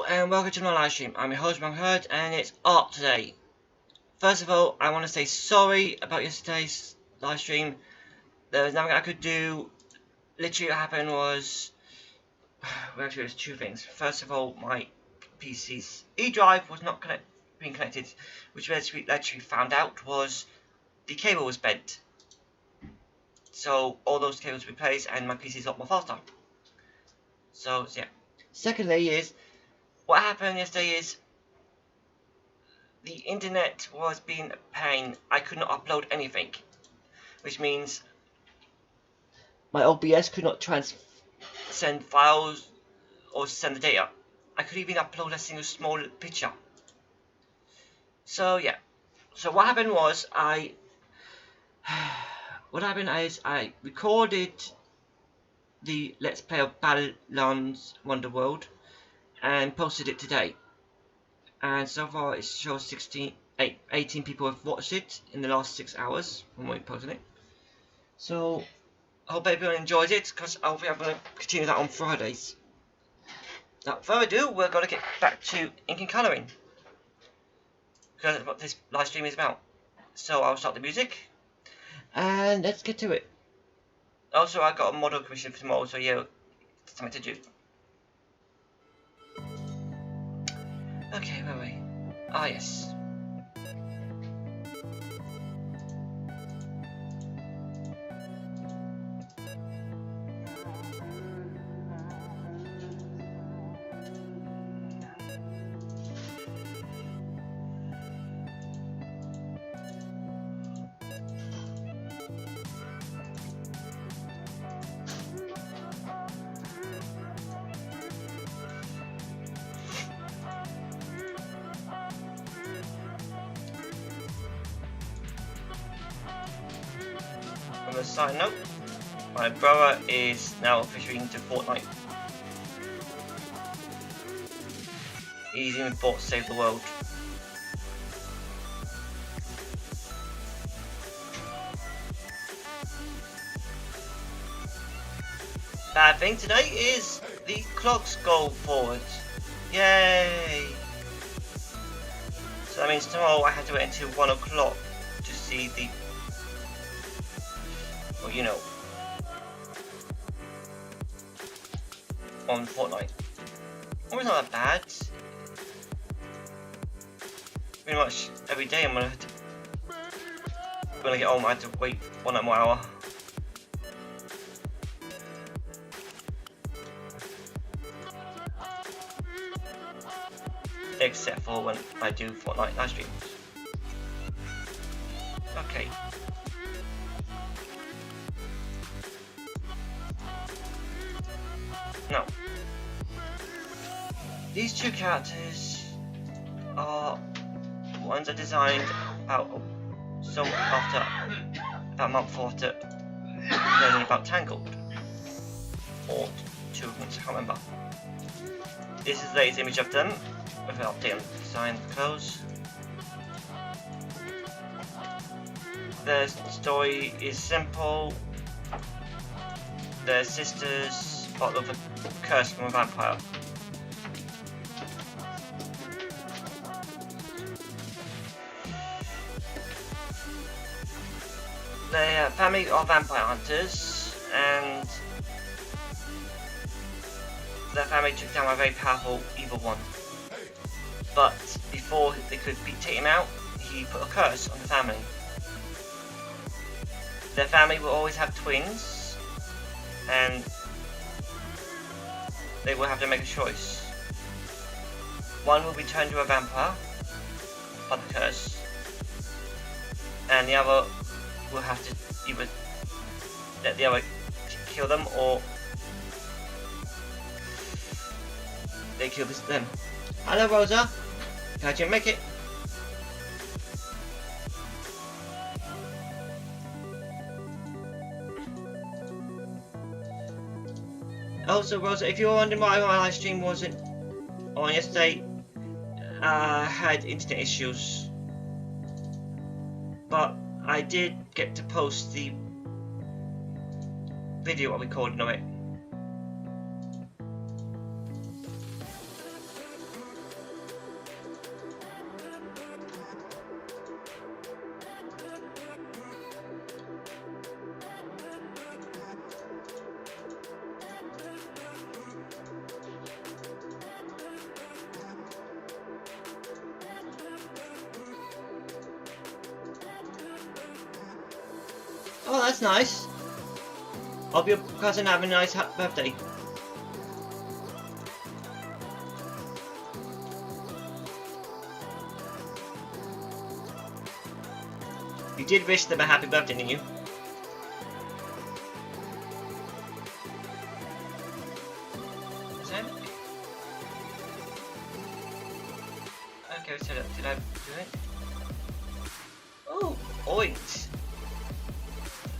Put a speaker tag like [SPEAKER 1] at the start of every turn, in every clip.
[SPEAKER 1] and welcome to my live stream. I'm your host Runnhurd, and it's art today. First of all, I want to say sorry about yesterday's live stream. There was nothing I could do. Literally what happened was, well, actually there's two things. First of all, my PC's E-drive was not being connected, which literally found out was the cable was bent. So all those cables were replaced and my PC's a lot more faster. So yeah. Secondly is, what happened yesterday is, the internet was being a pain. I could not upload anything, which means my OBS could not send files or send the data. I couldn't even upload a single small picture. So yeah. So what happened was I recorded the Let's Play of Battlelands Wonderworld and posted it today. And so far it shows 18 people have watched it in the last 6 hours from when we posted it. So I hope everyone enjoys it, because I'm going to continue that on Fridays. Without further ado, we're going to get back to ink and colouring, because that's what this live stream is about. So I'll start the music and let's get to it. Also, I got a model commission for tomorrow, so yeah, it's something to do. Okay, where are we? Ah, yes. On a side note, my brother is now officially into Fortnite. He's even bought Save the World. Bad thing today is the clocks go forward. Yay! So that means tomorrow I have to wait until 1 o'clock to see the, well, you know, on Fortnite. Oh, it's not that bad. Pretty much every day I'm gonna have to, when I get home I have to wait 1 more hour. Except for when I do Fortnite live streams. Okay. Now, these two characters are ones I designed about a month after learning about Tangled, or 2 months, I can't remember. This is the latest image of them with an update on the design of the clothes. The story is simple. Their sisters part of a curse from a vampire. Their family are vampire hunters, and their family took down a very powerful evil one. But before they could take him out, he put a curse on the family. Their family will always have twins, and they will have to make a choice. One will be turned to a vampire by the curse, and the other will have to either let the other kill them, or they kill them. Hello, Rosa. How'd you make it? Also, Rosa, if you're wondering why my live stream wasn't on yesterday, I had internet issues, but I did get to post the video recording of it. Oh, that's nice. Hope your cousin have a nice birthday. You did wish them a happy birthday, didn't you? Okay, so did I do it? Oh, orange.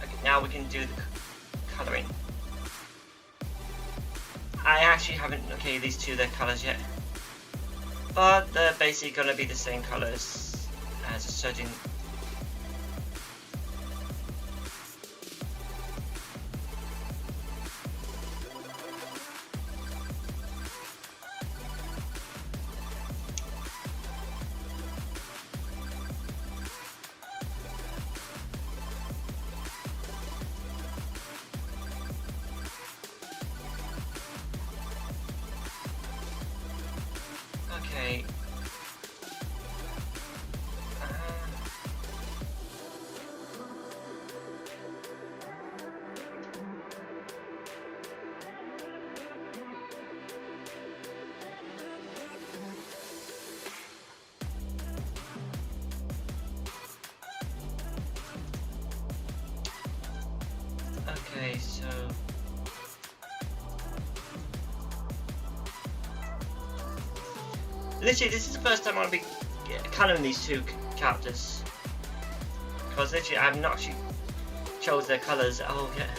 [SPEAKER 1] Okay, now we can do the colouring. I actually haven't okay these two their colours yet, but they're basically gonna be the same colours as a certain. Okay. Okay, so literally this is the first time I'm going to be colouring these two characters, because literally I have not actually chose their colours at all yet.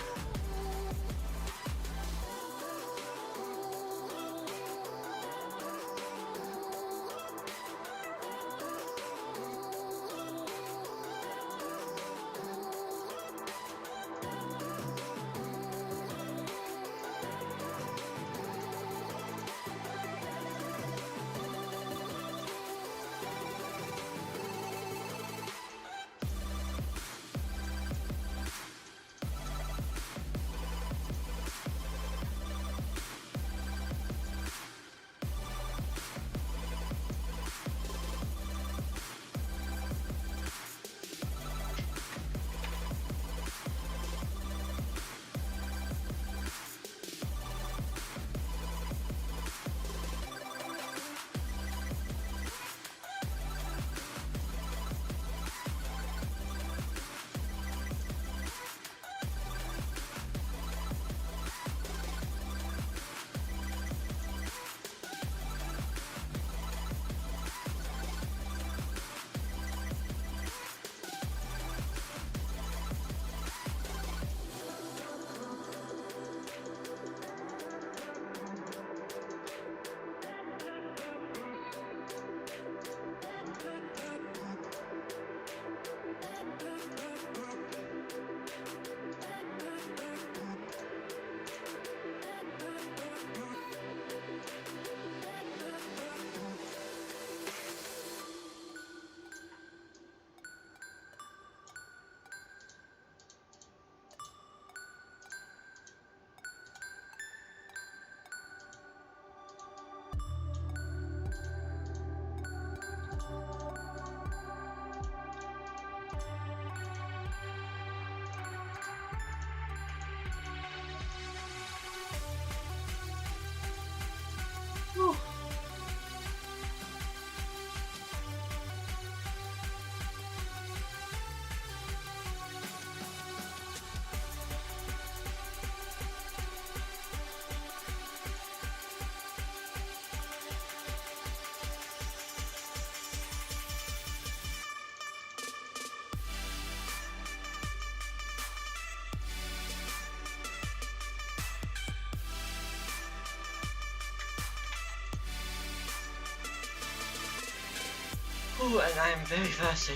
[SPEAKER 1] Ooh, and I am very thirsty.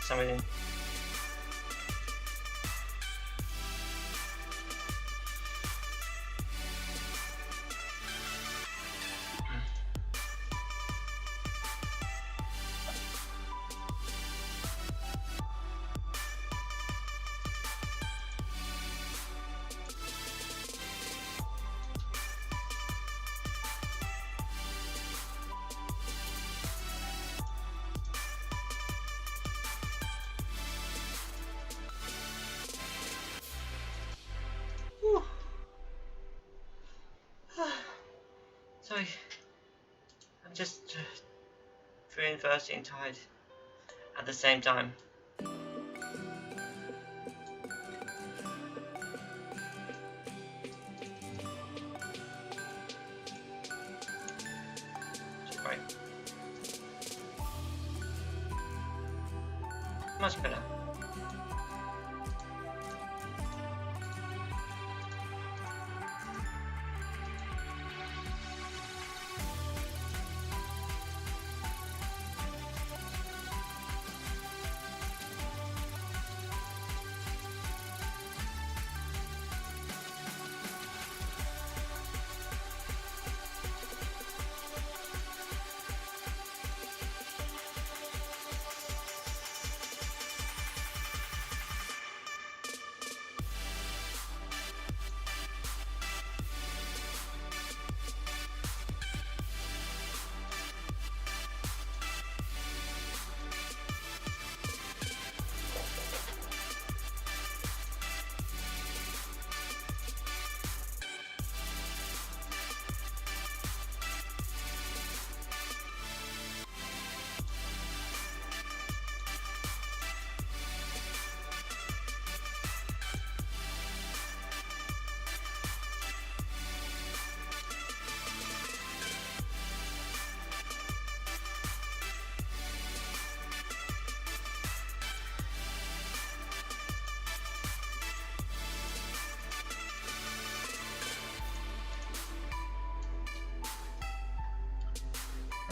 [SPEAKER 1] Something in. university and tied at the same time. Right. Much better.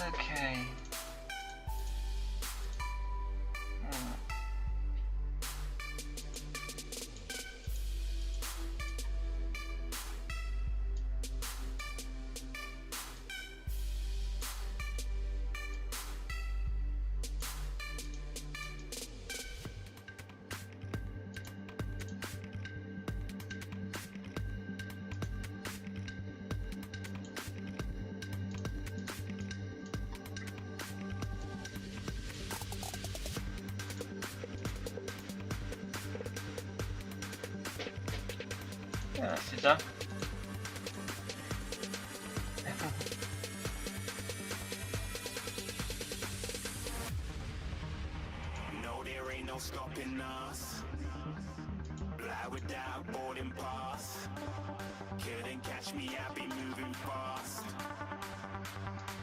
[SPEAKER 1] Okay. Yeah, c'est ça.
[SPEAKER 2] No, there ain't no stopping us. Fly without boarding pass. Couldn't catch me, I be moving fast.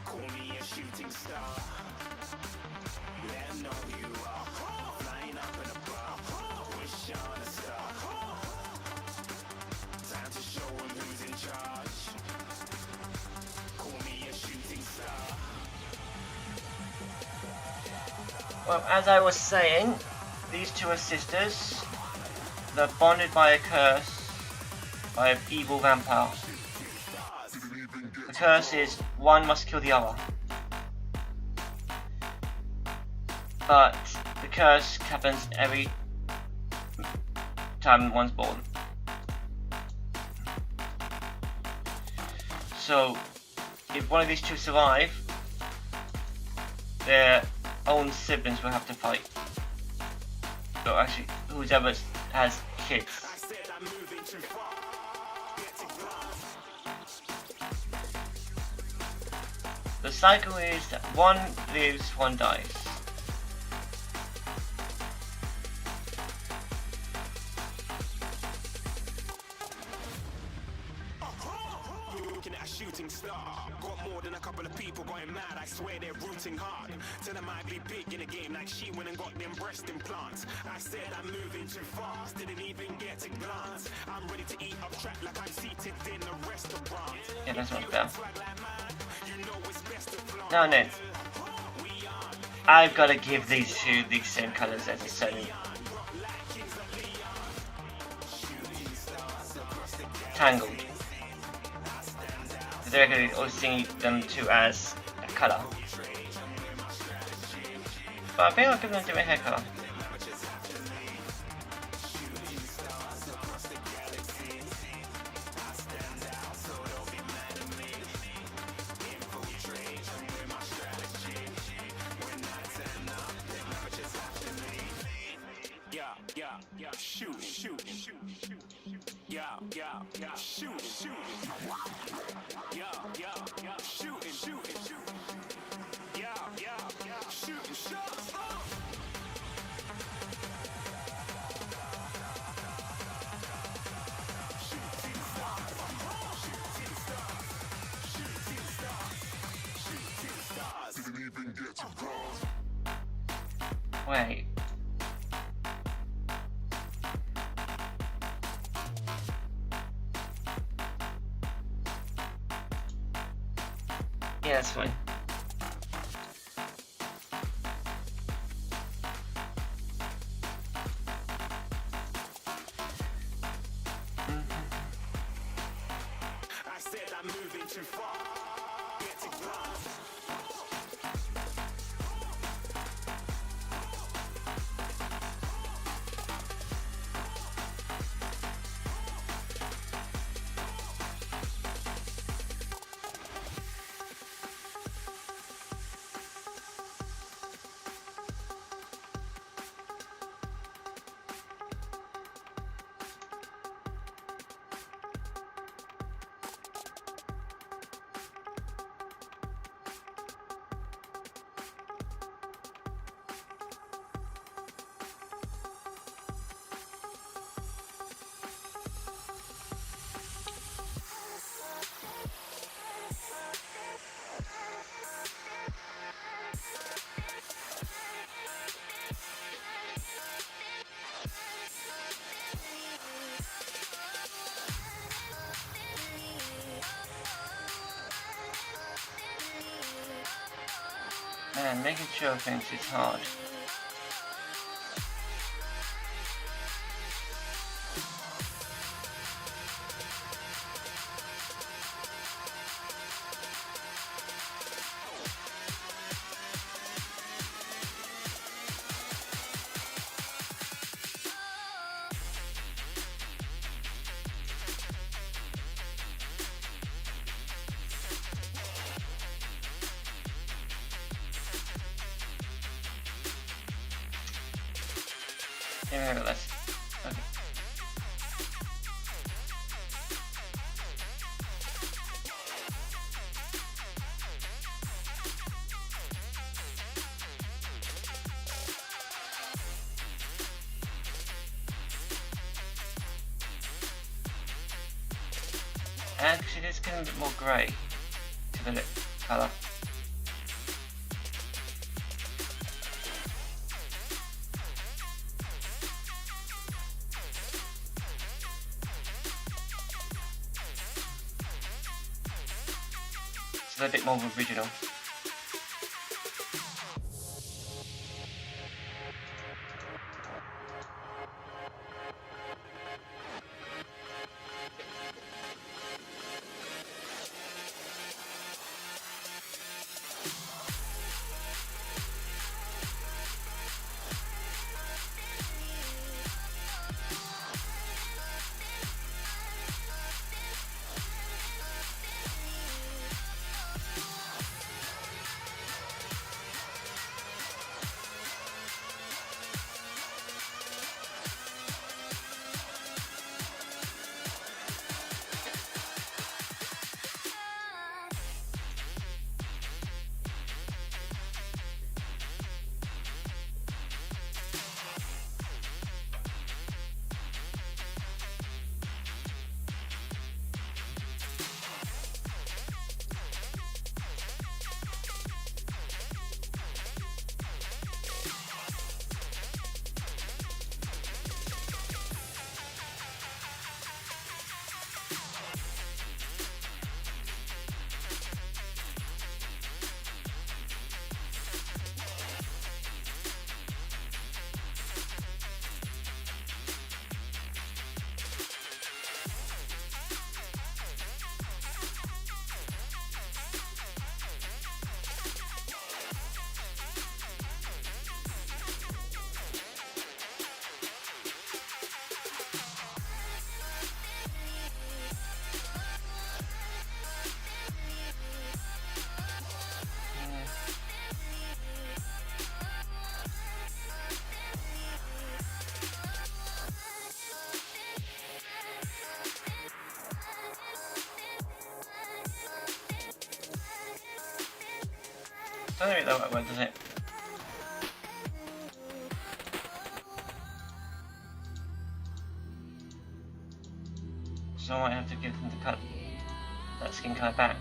[SPEAKER 2] Call me a shooting star. Let 'em know who you are. Flying up in a bar. Wish on a star. Time to show 'em who's in charge. Call me a shooting star.
[SPEAKER 1] Well, as I was saying, these two are sisters. They're bonded by a curse, by an evil vampire. The curse is one must kill the other. But the curse happens every time one's born. So, if one of these two survive, their own siblings will have to fight. So actually, whoever has kids. The cycle is that one lives, one dies.
[SPEAKER 2] Looking at a shooting star. Got more than a couple of people going mad. I swear they're rooting hard. Tell them I be big in the game like she went and got them breast implants. I said I'm moving too fast. Didn't even get a glance. I'm ready to eat up track like I'm seated in a restaurant.
[SPEAKER 1] Yeah, that's much better. Now then, I've got to give these two the same colours as the Sony. Tangled. They're going to see them two as a colour. But I think I'll give them a different hair colour.
[SPEAKER 2] Yeah, shoot, shoot, shoot, shoot. Yeah, shoot, shoot. Yeah, shooting, shooting, shooting. Yeah,
[SPEAKER 1] Wait. Yeah, that's fine.
[SPEAKER 2] I said I'm moving too far. Get to glass.
[SPEAKER 1] Man, making sure things is hard. Yeah, maybe less. Okay. Actually, let's get a bit more grey to the lip colour. So they're a bit more original. Doesn't really look that well, does it? so I might have to give them to cut that skin colour back.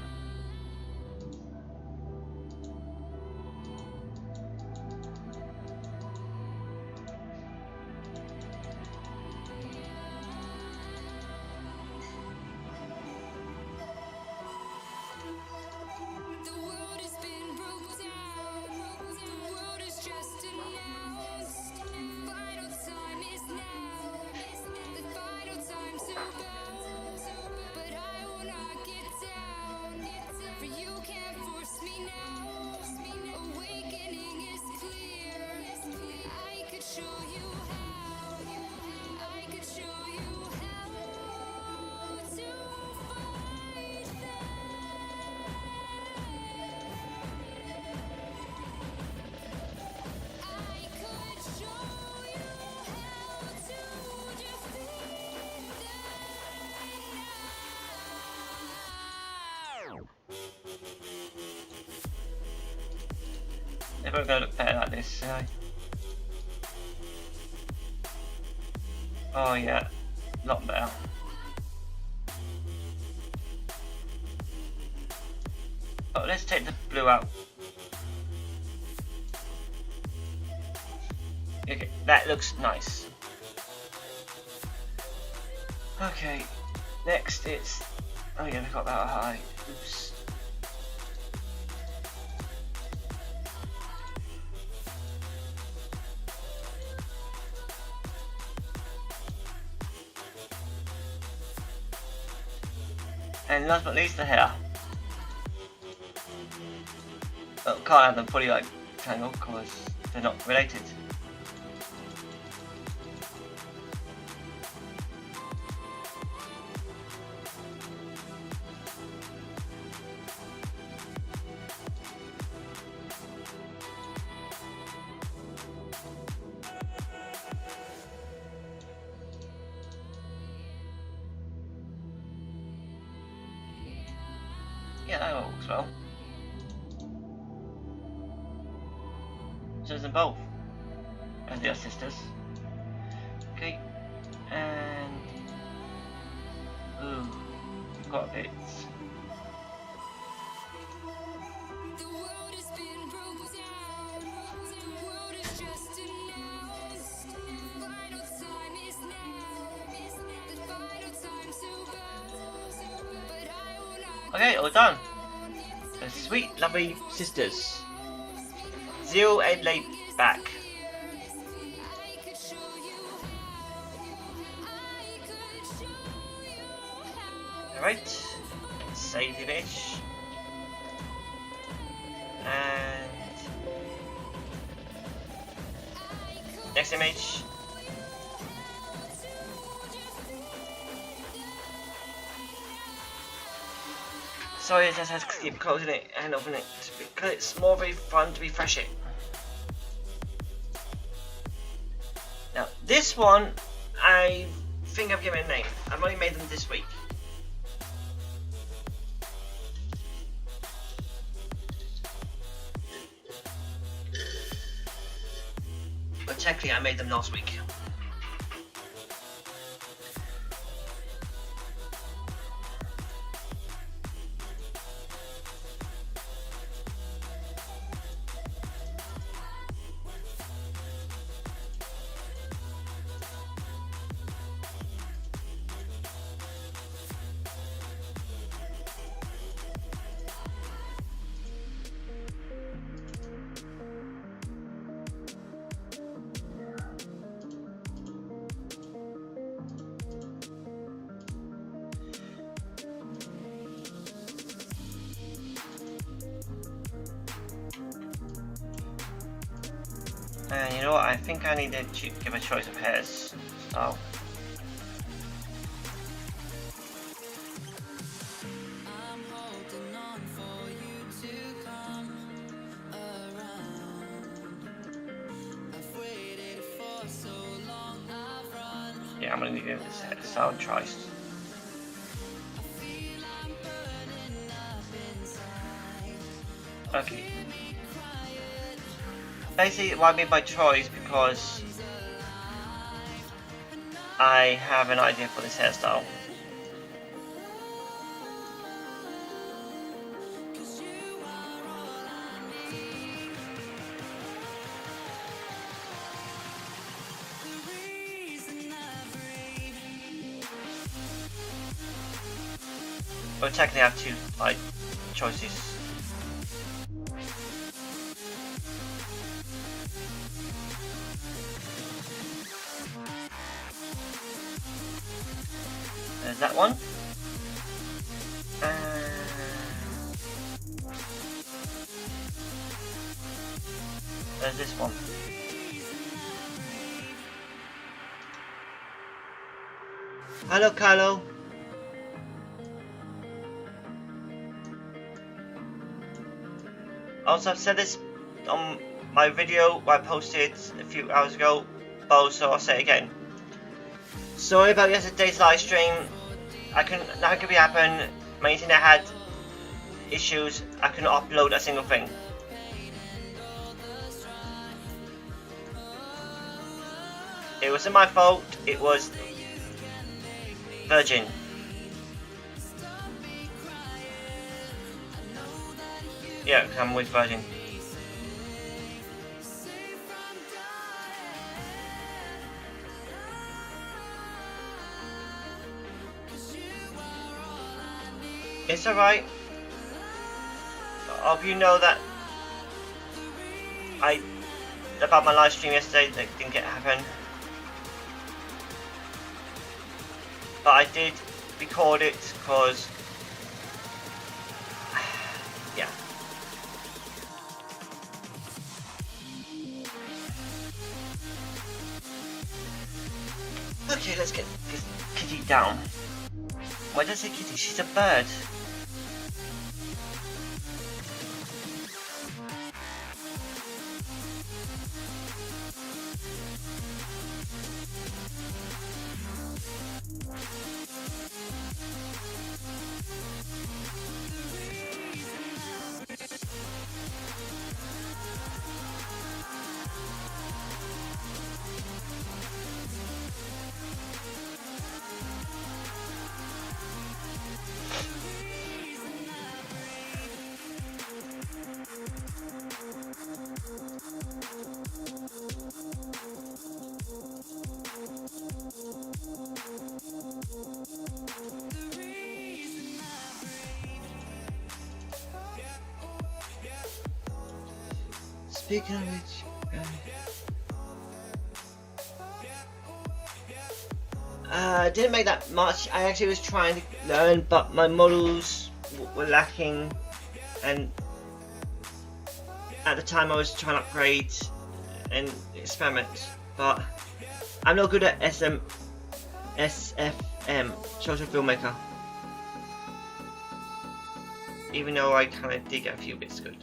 [SPEAKER 1] They're both going to look better like this, oh yeah, a lot better. But let's take the blue out. Okay, that looks nice. Okay, next it's... oh yeah, we got that high. Oops. And last but not least, the hair. But can't have them fully like tangled because they're not related. Yeah, that works well. So there's them both. As they are sisters. Okay. And... ooh, got a bit. Okay, all done. The sweet, lovely sisters. 0 and laid back. Alright, save the image. And next image. Sorry, I just have to keep closing it and opening it because it's more very fun to refresh it. Now, this one, I think I've given it a name. I've only made them this week. But technically, I made them last week. And you know what, I think I need to give a choice of hairs. So yeah, I'm gonna need to give this hair sound choice. Okay. Basically, what I mean by choice, because I have an idea for this hairstyle. Well, technically I have two like choices. There's that one. There's this one. Hello, Carlo. Also, I've said this on my video I posted a few hours ago, but so I'll say it again. Sorry about yesterday's live stream. Nothing could be happen. My internet had issues. I couldn't upload a single thing. It wasn't my fault. It was Virgin. Yeah, I'm with Virgin. It's alright. I hope you know that about my live stream yesterday that didn't get to happen. But I did record it because yeah. Okay, let's get Kitty down. Why did I say Kitty? She's a bird. Speaking of which, I didn't make that much. I actually was trying to learn, but my models were lacking, and at the time I was trying to upgrade and experiment, but I'm not good at SFM, social filmmaker, even though I kind of did get a few bits good.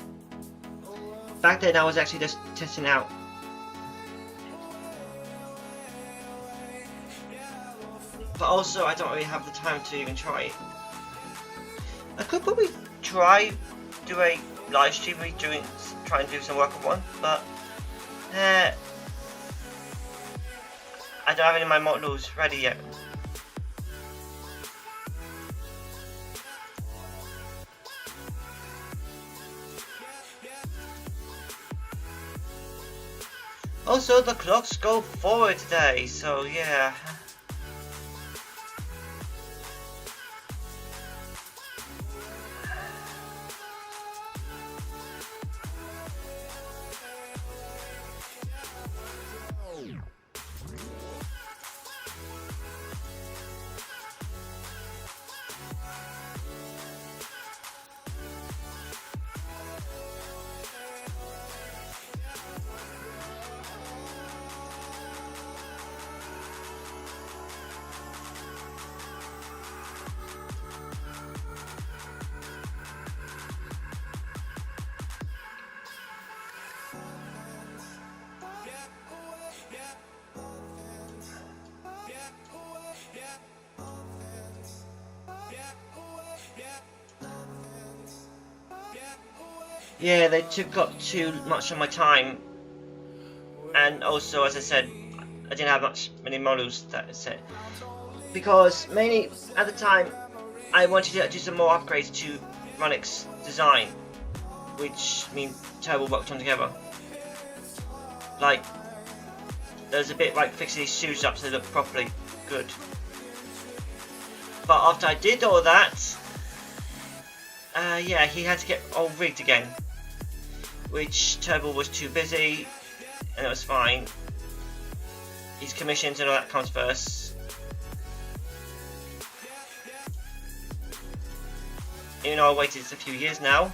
[SPEAKER 1] Back then I was actually just testing out. But also I don't really have the time to even try it. I could probably do a live stream try and do some work on one, but I don't have any of my models ready yet. Also, the clocks go forward today, so yeah. Yeah, they took up too much of my time, and also, as I said, I didn't have many models that set, because mainly at the time I wanted to do some more upgrades to Runnhurd's design, which mean terrible work done together. Like, there's a bit like fixing these shoes up so they look properly good. But after I did all that, Yeah, he had to get all rigged again, which Turbo was too busy, and it was fine. His commissions and all that comes first. Even though I waited a few years now,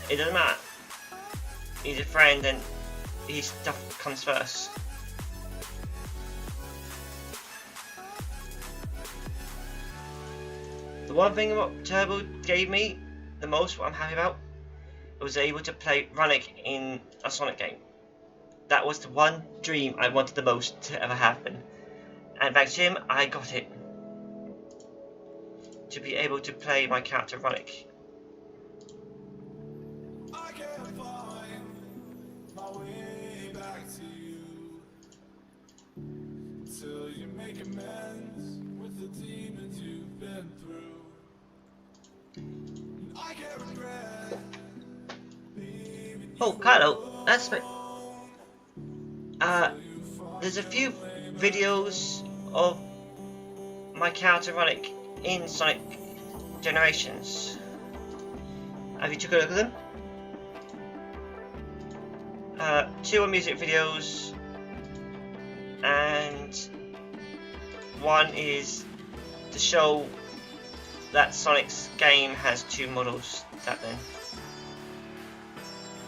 [SPEAKER 1] it doesn't matter. He's a friend and his stuff comes first. The one thing what Turbo gave me the most, what I'm happy about, was able to play Runnhurd in a Sonic game. That was the one dream I wanted the most to ever happen. And thanks to him, I got it. To be able to play my character Runnhurd.
[SPEAKER 2] I can't find my way back to you till you make amends with the demons you've been through. I can't regret leaving you.
[SPEAKER 1] Oh, Carlo, that's my... there's a few videos of my character Runnhurd in Sonic Generations. Have you took a look at them? 2 are music videos, and 1 is to show that Sonic's game has 2 models. That then,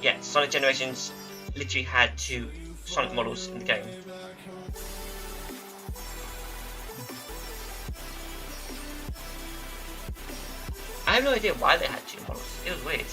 [SPEAKER 1] yeah, Sonic Generations literally had 2 Sonic models in the game. I have no idea why they had 2 models. It was weird.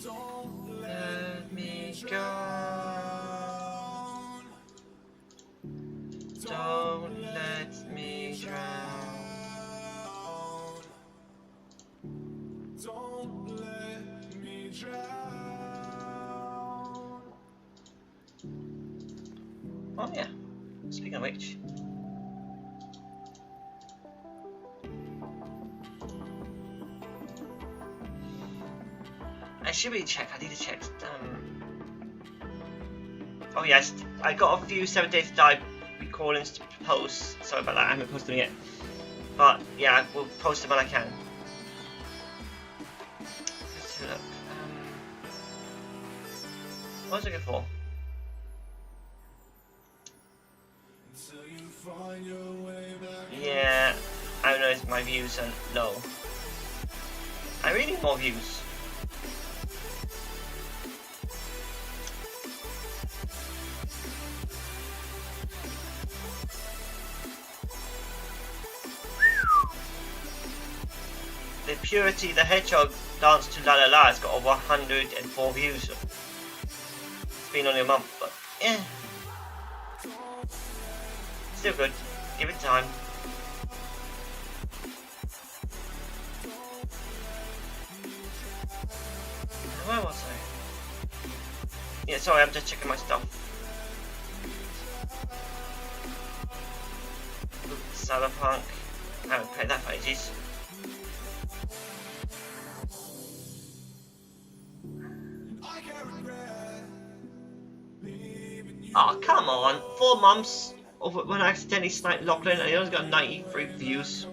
[SPEAKER 2] Don't
[SPEAKER 1] Let me go. Don't let me drown.
[SPEAKER 2] Don't let me drown.
[SPEAKER 1] Oh yeah. Speaking of which. I should really check. I need to check. Oh yes, I got a few 7 Days to Die recordings to post. Sorry about that. I haven't posted them yet. But yeah, I will post them when I can. Let's have a look. What was I looking for?
[SPEAKER 2] Until you find your way back.
[SPEAKER 1] Yeah, I noticed my views are low. I really need more views. The Purity the Hedgehog Dance to La La La has got over 104 views. It's been only a month, but yeah. Still good. Give it time. Where was I? Yeah, sorry, I'm just checking my stuff. Cyberpunk. I haven't played that for ages. Oh, come on. 4 months of when I accidentally sniped Lachlan and he only got 93 views.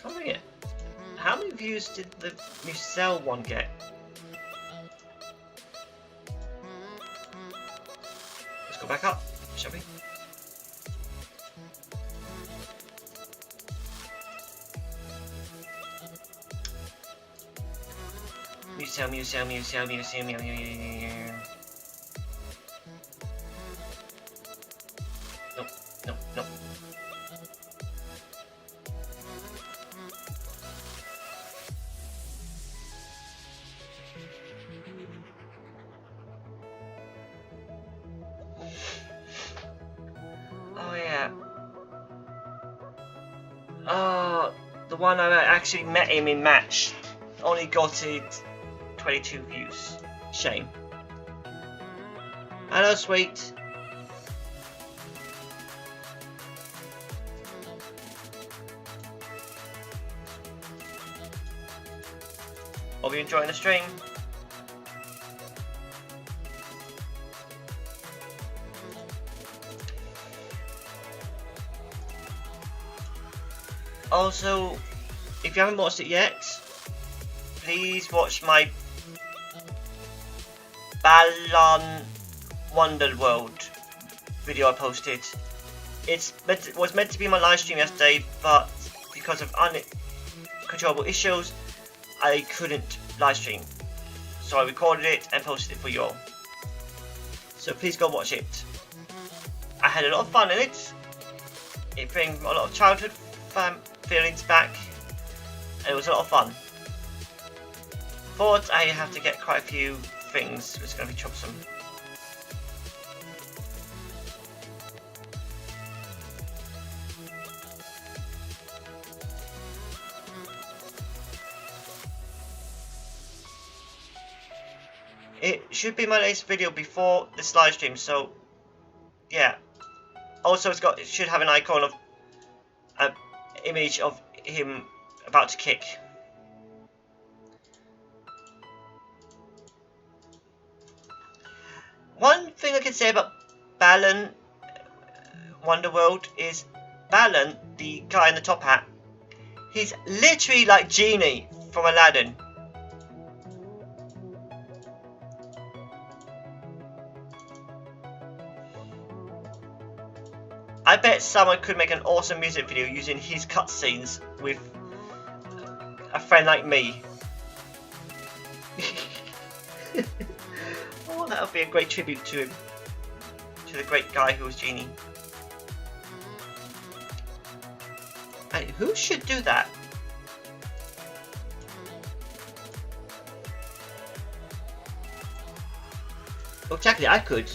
[SPEAKER 1] Come here. How many views did the Musel one get? Let's go back up, shall we? Nope, nope, nope. Oh yeah. Oh, the one I actually met him in match only got it 22 views. Shame. Hello, sweet. Hope you're enjoying the stream. Also, if you haven't watched it yet, please watch my Balan Wonderworld video I posted. It was meant to be my live stream yesterday, but because of uncontrollable issues, I couldn't live stream. So I recorded it and posted it for you all. So please go watch it. I had a lot of fun in it. It brings a lot of childhood feelings back, and it was a lot of fun. But I have to get quite a few things, it's going to be troublesome. It should be my latest video before this live stream, so yeah. Also, it should have an icon of an image of him about to kick. One thing I can say about Balan Wonderworld is Balan, the guy in the top hat, he's literally like Genie from Aladdin. I bet someone could make an awesome music video using his cutscenes with a friend like me. Oh, that would be a great tribute to him. To the great guy who was Genie. Hey, who should do that? Well, technically I could.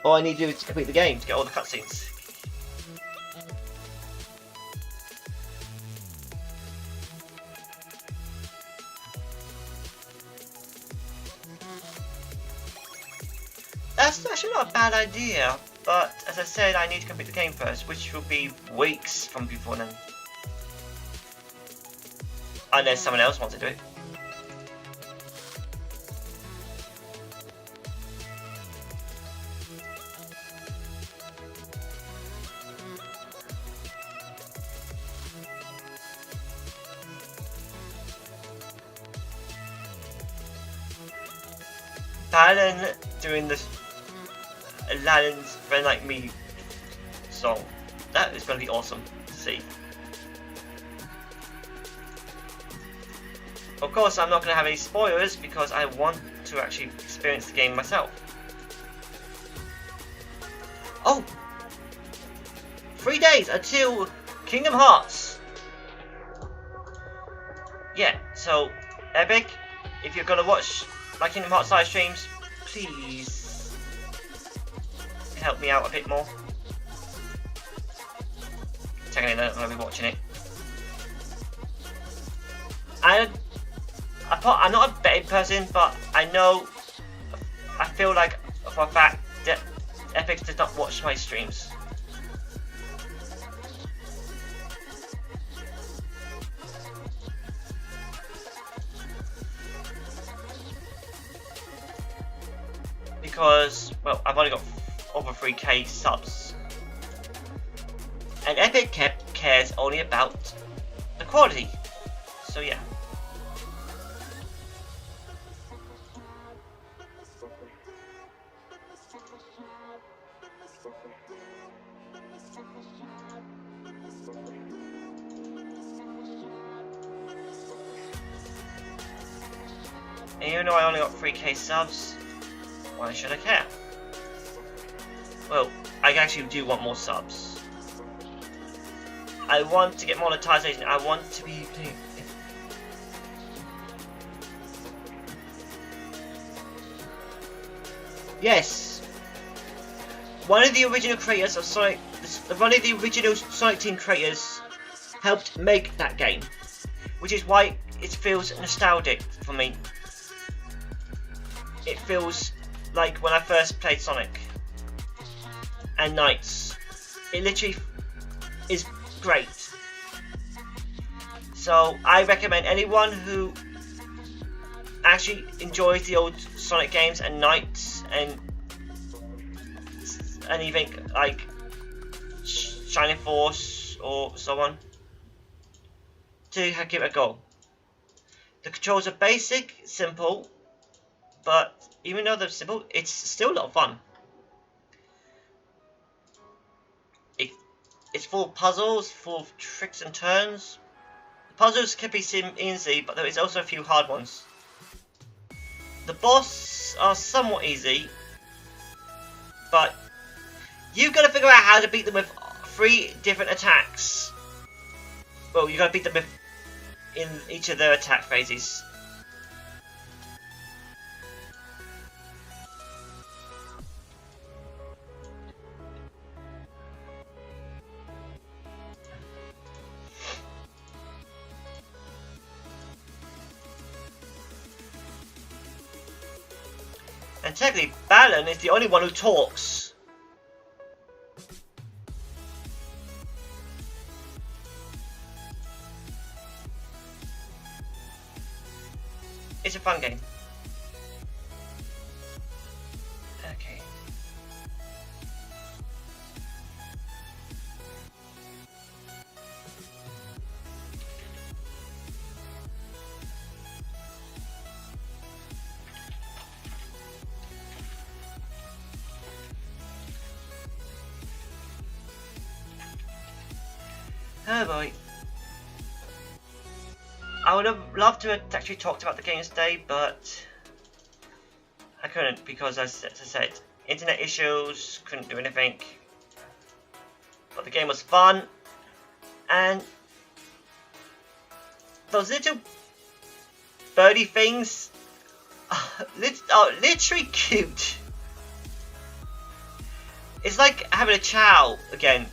[SPEAKER 1] All I need to do is to complete the game to get all the cutscenes. That's actually not a bad idea, but as I said, I need to complete the game first, which will be weeks from before then. Unless someone else wants to do it. Balan doing this Aladdin's Friend Like Me song. That is going to be awesome to see. Of course, I'm not going to have any spoilers because I want to actually experience the game myself. Oh! 3 days until Kingdom Hearts! Yeah, so Epic, if you're going to watch my Kingdom Hearts live streams, please help me out a bit more. Technically, I don't want to be watching it. I'm not a betting person, but I feel like for a fact that Epic does not watch my streams. Because, well, I've only got over 3k subs. And Epic cares only about the quality. So yeah. And even though I only got 3k subs, why should I care? Well, I actually do want more subs. I want to get monetization. I want to be... Yes! One of the original creators of Sonic... One of the original Sonic Team creators helped make that game. Which is why it feels nostalgic for me. It feels like when I first played Sonic and Knights. It literally is great. So I recommend anyone who actually enjoys the old Sonic games and Knights and anything like Shining Force or so on to give it a go. The controls are basic, simple, but even though they're simple, it's still a lot of fun. It's full of puzzles, full of tricks and turns. The puzzles can be easy, but there is also a few hard ones. The boss are somewhat easy, but you've got to figure out how to beat them with 3 different attacks. Well, you've got to beat them in each of their attack phases. And technically, Balan is the only one who talks. It's a fun game. Okay. Oh boy. I would have loved to have actually talked about the game today, but I couldn't because, as I said, internet issues, couldn't do anything. But the game was fun, and those little birdie things are literally cute. It's like having a chow again,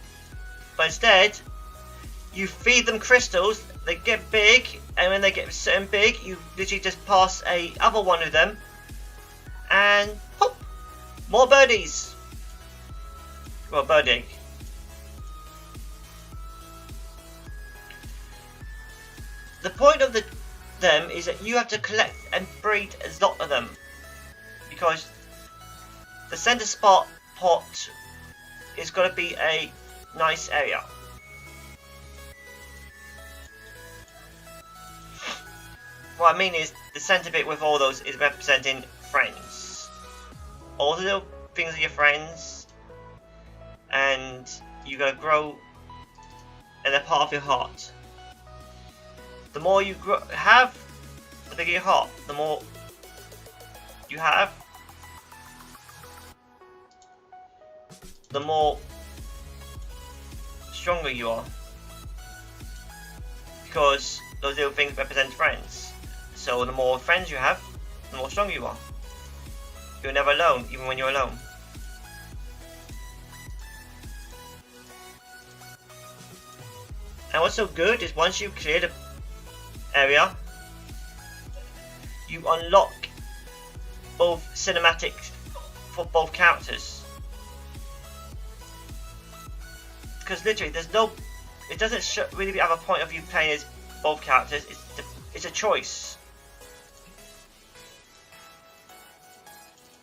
[SPEAKER 1] but instead you feed them crystals, they get big, and when they get certain big, you literally just pass a other one of them, and pop, more birdies. Well, birdie. The point of them is that you have to collect and breed a lot of them, because the center spot pot is going to be a nice area. What I mean is, the center bit with all those is representing friends. All the little things are your friends, and you gotta grow, and they're part of your heart. The more you have, the bigger your heart. The more you have, the more stronger you are. Because those little things represent friends. So the more friends you have, the more stronger you are. You're never alone, even when you're alone. And what's so good is once you clear the area, you unlock both cinematics for both characters. Because literally, there's no, it doesn't really have a point of you playing as both characters. It's a choice.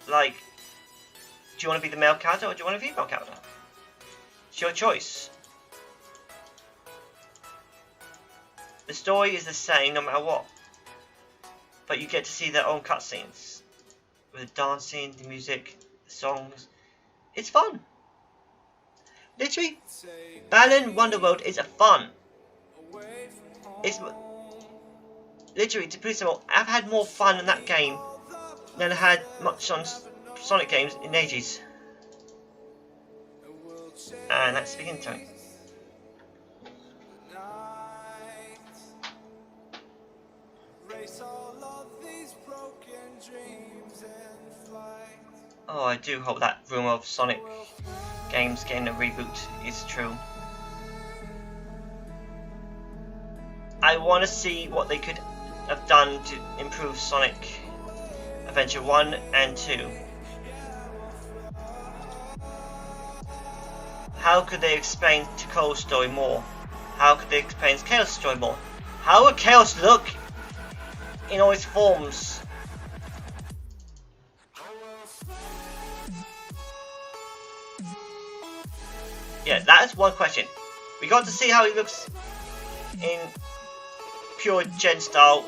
[SPEAKER 1] Like, do you want to be the male character or do you want to be the female character? It's your choice. The story is the same no matter what, but you get to see their own cutscenes with the dancing, the music, the songs. It's fun. Literally, Balan Wonderworld is a fun. It's literally, to put it simple, I've had more fun in that game than I had much on Sonic games in ages. And that's the beginning time. Oh, I do hope that rumour of Sonic games getting a reboot is true. I want to see what they could have done to improve Sonic Adventure 1 and 2. How could they explain Tako's story more? How could they explain Chaos' story more? How would Chaos look in all its forms? Yeah, that's one question. We got to see how he looks in pure Gen style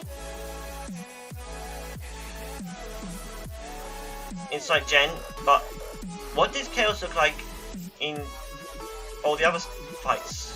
[SPEAKER 1] in Sonic Gen, but what did Chaos look like in all the other fights?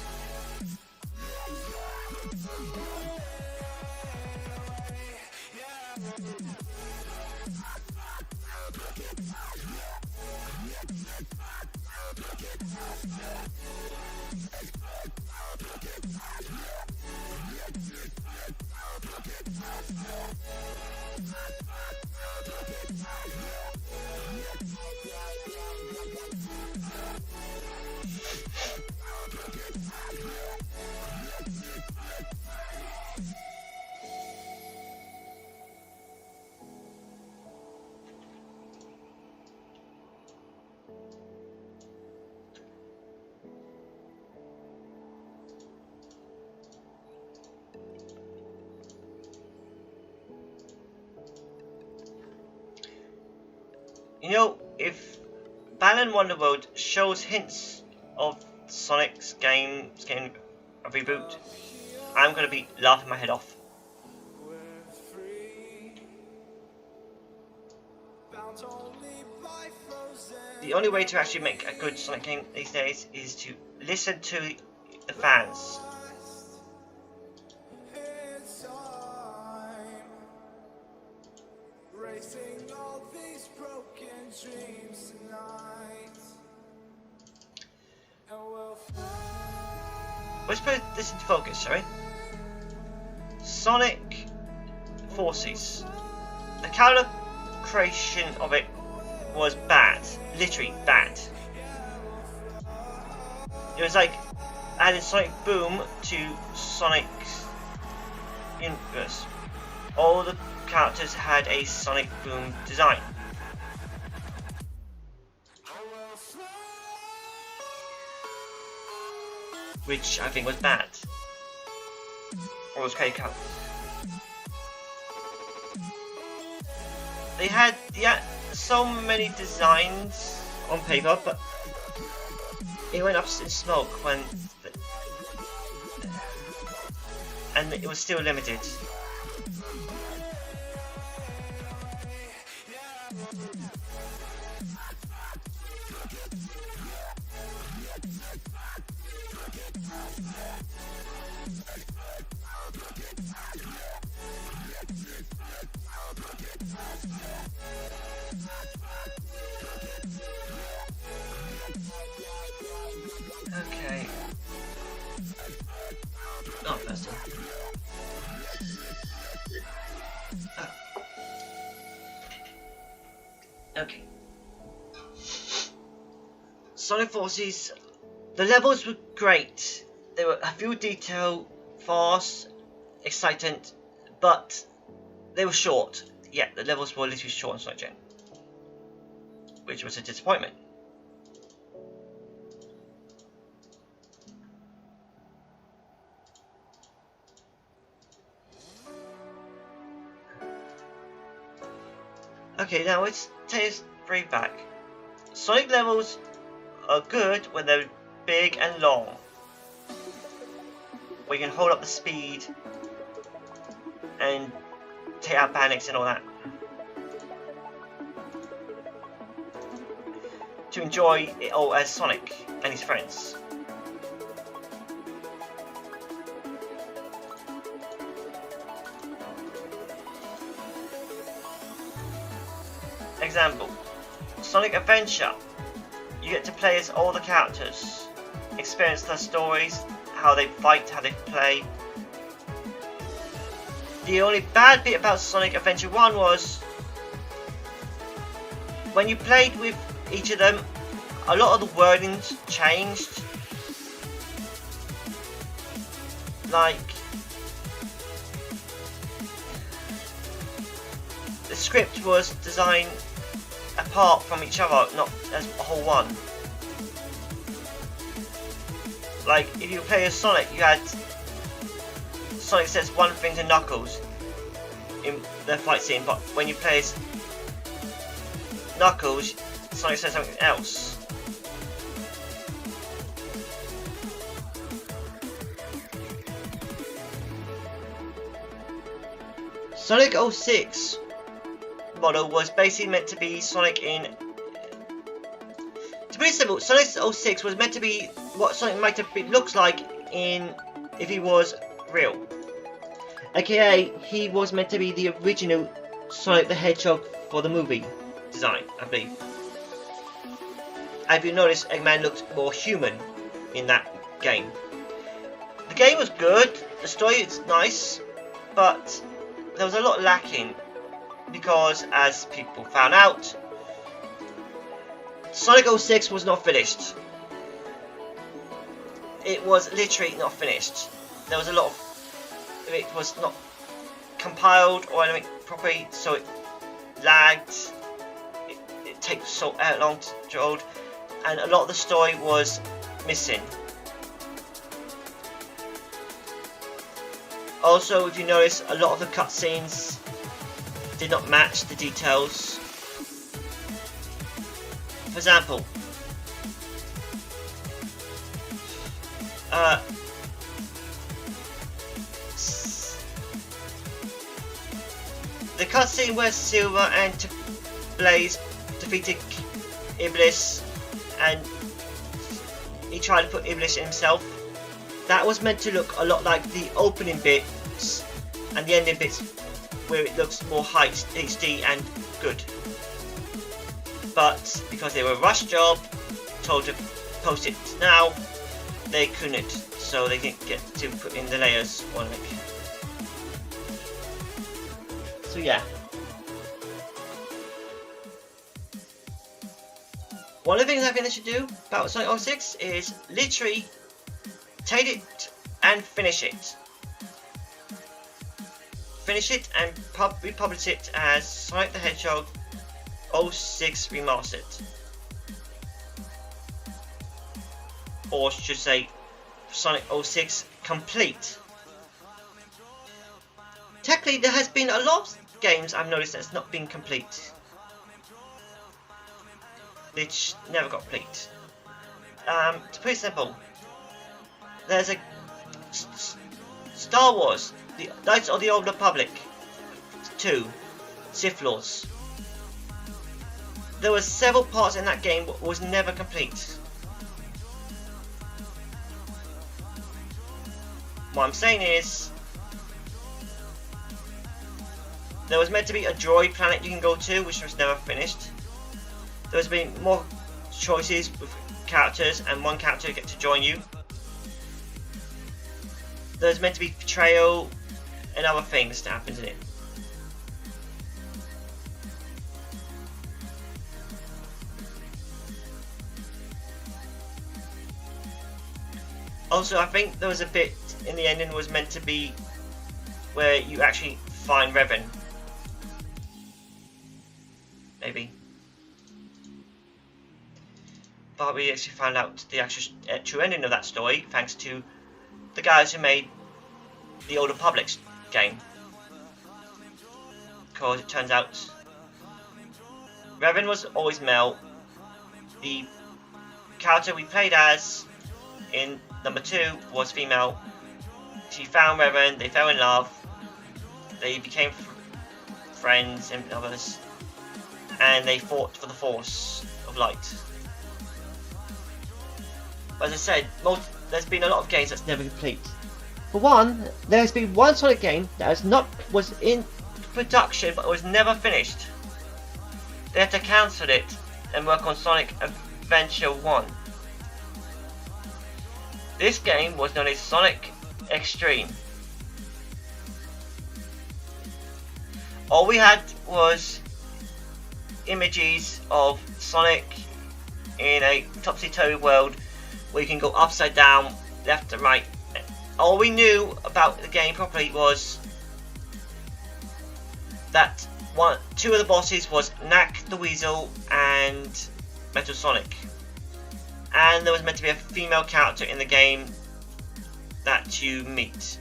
[SPEAKER 1] You know, if Balan Wonderworld shows hints of Sonic's game getting a reboot, I'm gonna be laughing my head off. The only way to actually make a good Sonic game these days is to listen to the fans. Let's put this into focus, shall we? Sonic Forces. The character creation of it was bad. Literally bad. It was like adding Sonic Boom to Sonic's universe. All the characters had a Sonic Boom design. Which I think was bad. Or was K-Cup. They had so many designs on paper, but it went up in smoke when, and it was still limited. Okay. Oh, first one. Oh. Okay. Sonic Forces. The levels were great. There were a few detail, fast, excitant, but they were short. Yeah, the levels were literally short in Sonic Gen, which was a disappointment. Okay, now let's take this straight back. Sonic levels are good when they're big and long. We can hold up the speed and take out panics and all that. To enjoy it all as Sonic and his friends. example, Sonic Adventure. You get to play as all the characters, experience their stories, how they fight, how they play. The only bad bit about Sonic Adventure 1 was when you played with each of them, a lot of the wordings changed. Like, the script was designed apart from each other, not as a whole one. Like, if you play as Sonic, you had Sonic says one thing to Knuckles in the fight scene, but when you play as Knuckles, Sonic says something else. Sonic 06 model was basically meant to be Sonic in... To be simple, Sonic 06 was meant to be what Sonic might have been, looks like in if he was real. AKA, he was meant to be the original Sonic the Hedgehog for the movie design, I believe. If you notice, Eggman looked more human in that game. The game was good, the story is nice, but there was a lot lacking because, as people found out, Sonic 06 was not finished. It was literally not finished. There was a lot of... it was not compiled or anything properly, so it lagged. It takes so long to load, and a lot of the story was missing. Also, if you notice, a lot of the cutscenes did not match the details. For example, the cutscene where Silver and Blaze defeated Iblis and he tried to put Iblis in himself, that was meant to look a lot like the opening bits and the ending bits where it looks more HD and good. But because they were a rush job, told to post it now, they couldn't, so they didn't get to put in the layers on it. So yeah. One of the things I think they should do about Sonic 06 is literally take it and finish it. Finish it and republish it as Sonic the Hedgehog 06 Remastered. Or should say Sonic 06 Complete. Technically there has been a lot of games I've noticed that's not been complete. Which never got complete. To put it simple, there's a Star Wars, the Knights of the Old Republic 2, Sith Lords. There were several parts in that game that was never complete. What I'm saying is, there was meant to be a droid planet you can go to, which was never finished. There's been more choices with characters and one character get to join you. There's meant to be betrayal and other things that happens in it. Also, I think there was a bit in the ending was meant to be where you actually find Revan. Maybe. But we actually found out the actual true ending of that story thanks to the guys who made the Old Republic game. Because it turns out Revan was always male. The character we played as in number 2 was female. She found Revan, they fell in love, they became friends and others, and they fought for the Force of Light. But as I said, there's been a lot of games that's never complete. For one, there has been one Sonic game that was in production but was never finished. they had to cancel it and work on Sonic Adventure 1. This game was known as Sonic Extreme. All we had was images of Sonic in a topsy-turvy world where you can go upside down, left and right. All we knew about the game properly was that two of the bosses was Knack the Weasel and Metal Sonic. And there was meant to be a female character in the game that you meet.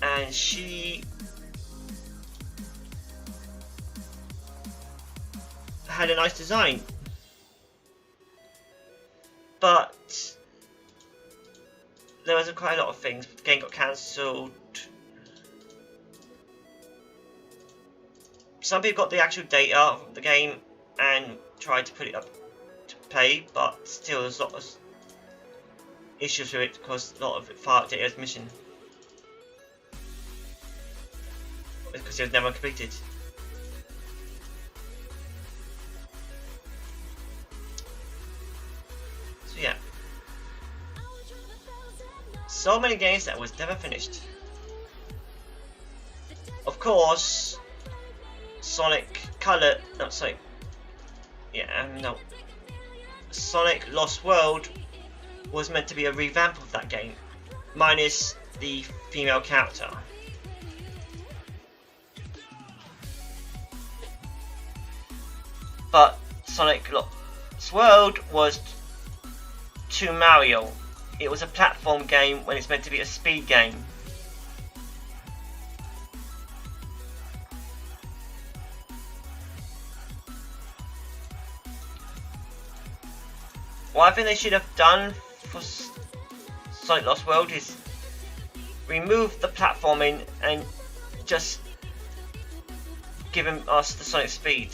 [SPEAKER 1] And she had a nice design, but there was quite a lot of things. The game got cancelled. Some people got the actual data of the game and tried to put it up to play, but still there's a lot of issues with it because a lot of file data is missing because it was never completed. So yeah, so many games that was never finished. Of course, Sonic Lost World was meant to be a revamp of that game, minus the female character. But Sonic Lost World was to Mario. It was a platform game when it's meant to be a speed game. What I think they should have done for Sonic Lost World is remove the platforming and just giving us the Sonic speed.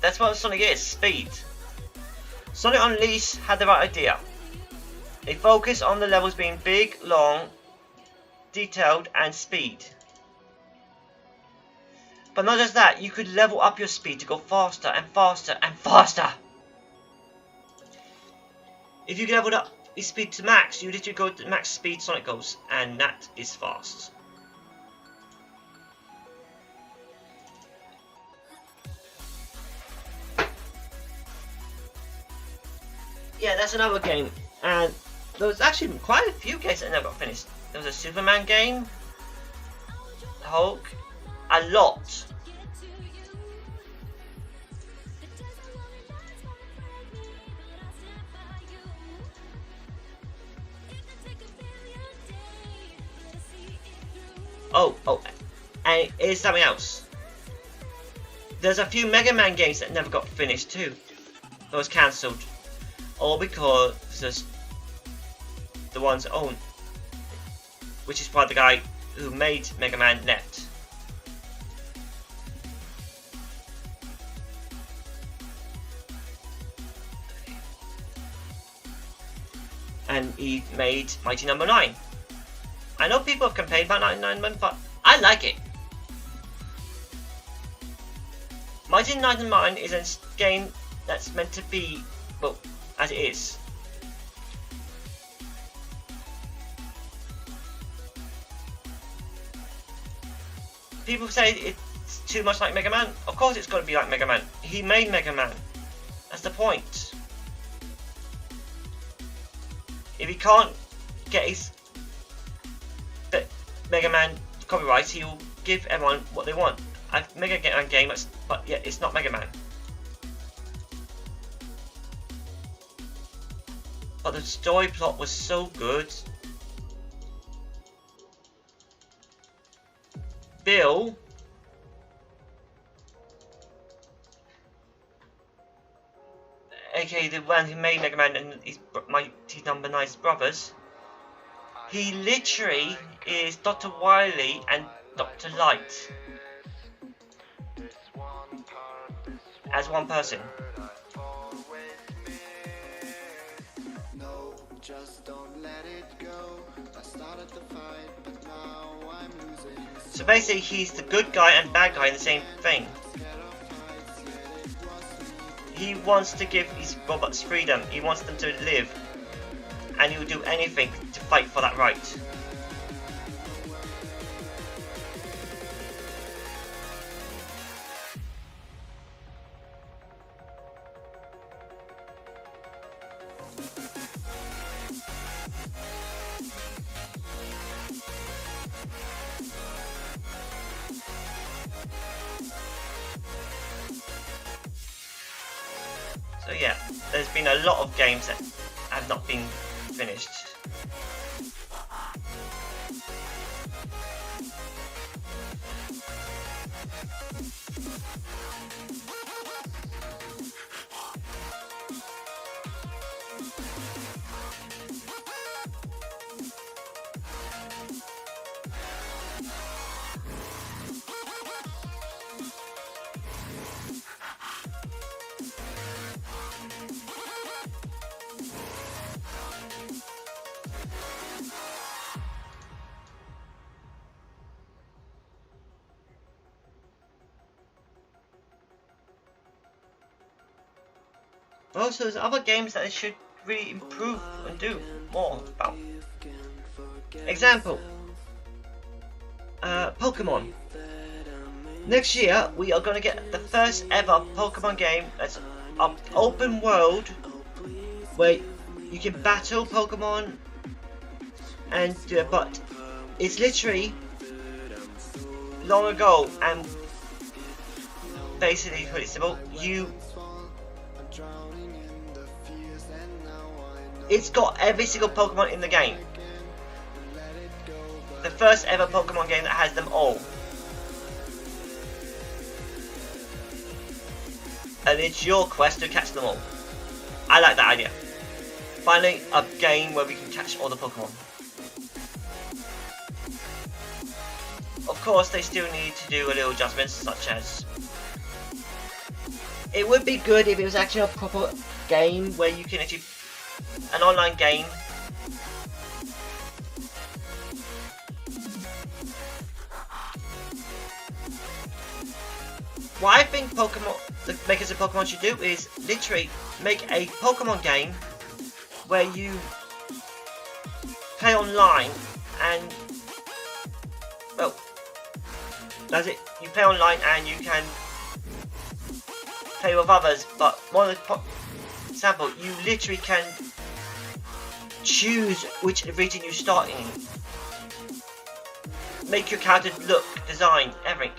[SPEAKER 1] That's what Sonic is, speed. Sonic Unleashed had the right idea. They focus on the levels being big, long, detailed and speed. But not just that, you could level up your speed to go faster and faster and faster. If you leveled up your speed to max, you literally go to max speed Sonic goes, and that is fast. Yeah, that's another game, and there was actually quite a few games that never got finished. There was a Superman game, Hulk, a lot. Oh, and here's something else. There's a few Mega Man games that never got finished too. That was cancelled. All because the ones that own, which is why the guy who made Mega Man left. And he made Mighty Number 9. I know people have complained about 99, but I like it. Mighty Number 9 is a game that's meant to be, well, as it is. People say it's too much like Mega Man. Of course it's got to be like Mega Man. He made Mega Man. That's the point. If he can't get his Mega Man copyrights, he will give everyone what they want. A Mega Man game, but yeah, it's not Mega Man. But the story plot was so good. Bill aka the one who made Mega Man and his Mighty Number 9's brothers, he literally is Dr. Wily and Dr. Light as one person. So basically, he's the good guy and bad guy in the same thing. He wants to give his robots freedom. He wants them to live. And he will do anything to fight for that right. So yeah, there's been a lot of games that have not been finished. Also, there's other games that they should really improve and do more about. Example, Pokemon. Next year, we are going to get the first ever Pokemon game that's an open world where you can battle Pokemon, and but it's literally long ago, and basically, pretty simple. It's got every single Pokemon in the game. The first ever Pokemon game that has them all. And it's your quest to catch them all. I like that idea. Finally, a game where we can catch all the Pokemon. Of course, they still need to do a little adjustments, such as... It would be good if it was actually a proper game where you can actually... An online game. What I think the makers of Pokemon should do is literally make a Pokemon game where you play online and, well, that's it. You play online and you can play with others, but one of the example, you literally can choose which region you start in. Make your character look, design, everything.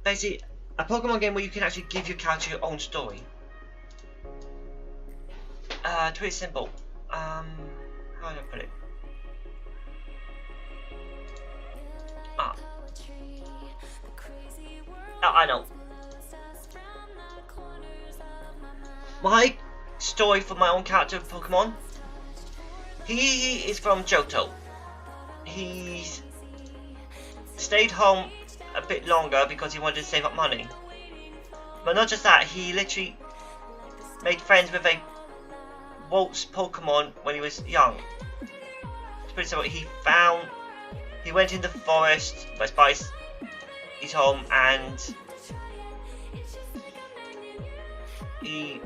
[SPEAKER 1] Basically, a Pokemon game where you can actually give your character your own story. To be simple. How do I put it? I know. My story for my own character of Pokemon. He is from Johto. He's stayed home a bit longer because he wanted to save up money. But not just that, he literally made friends with a Waltz Pokemon when he was young. It's pretty simple. He went in the forest by his home, and he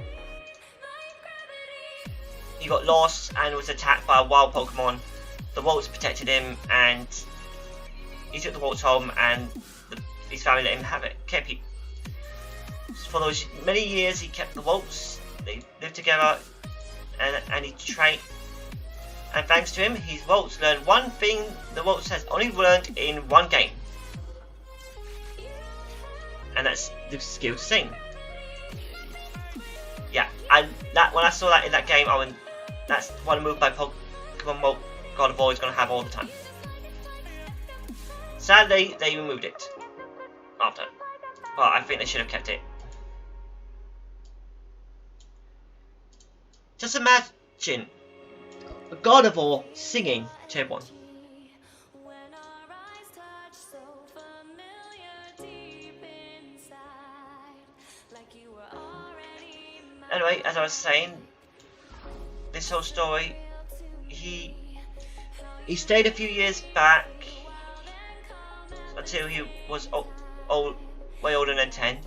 [SPEAKER 1] got lost and was attacked by a wild Pokemon. The Waltz protected him, and he took the Waltz home, and his family let him have it. Kept it. For those many years, he kept the Waltz. They lived together, and he trained. And thanks to him, his Waltz learned one thing the Waltz has only learned in one game, and that's the skill to sing. Yeah, when I saw that in that game, I went, that's one move by Pokemon God of War is going to have all the time. Sadly, they removed it after, but I think they should have kept it. Just imagine a God of War singing to everyone. Anyway, as I was saying, this whole story, he stayed a few years back until he was way older than 10,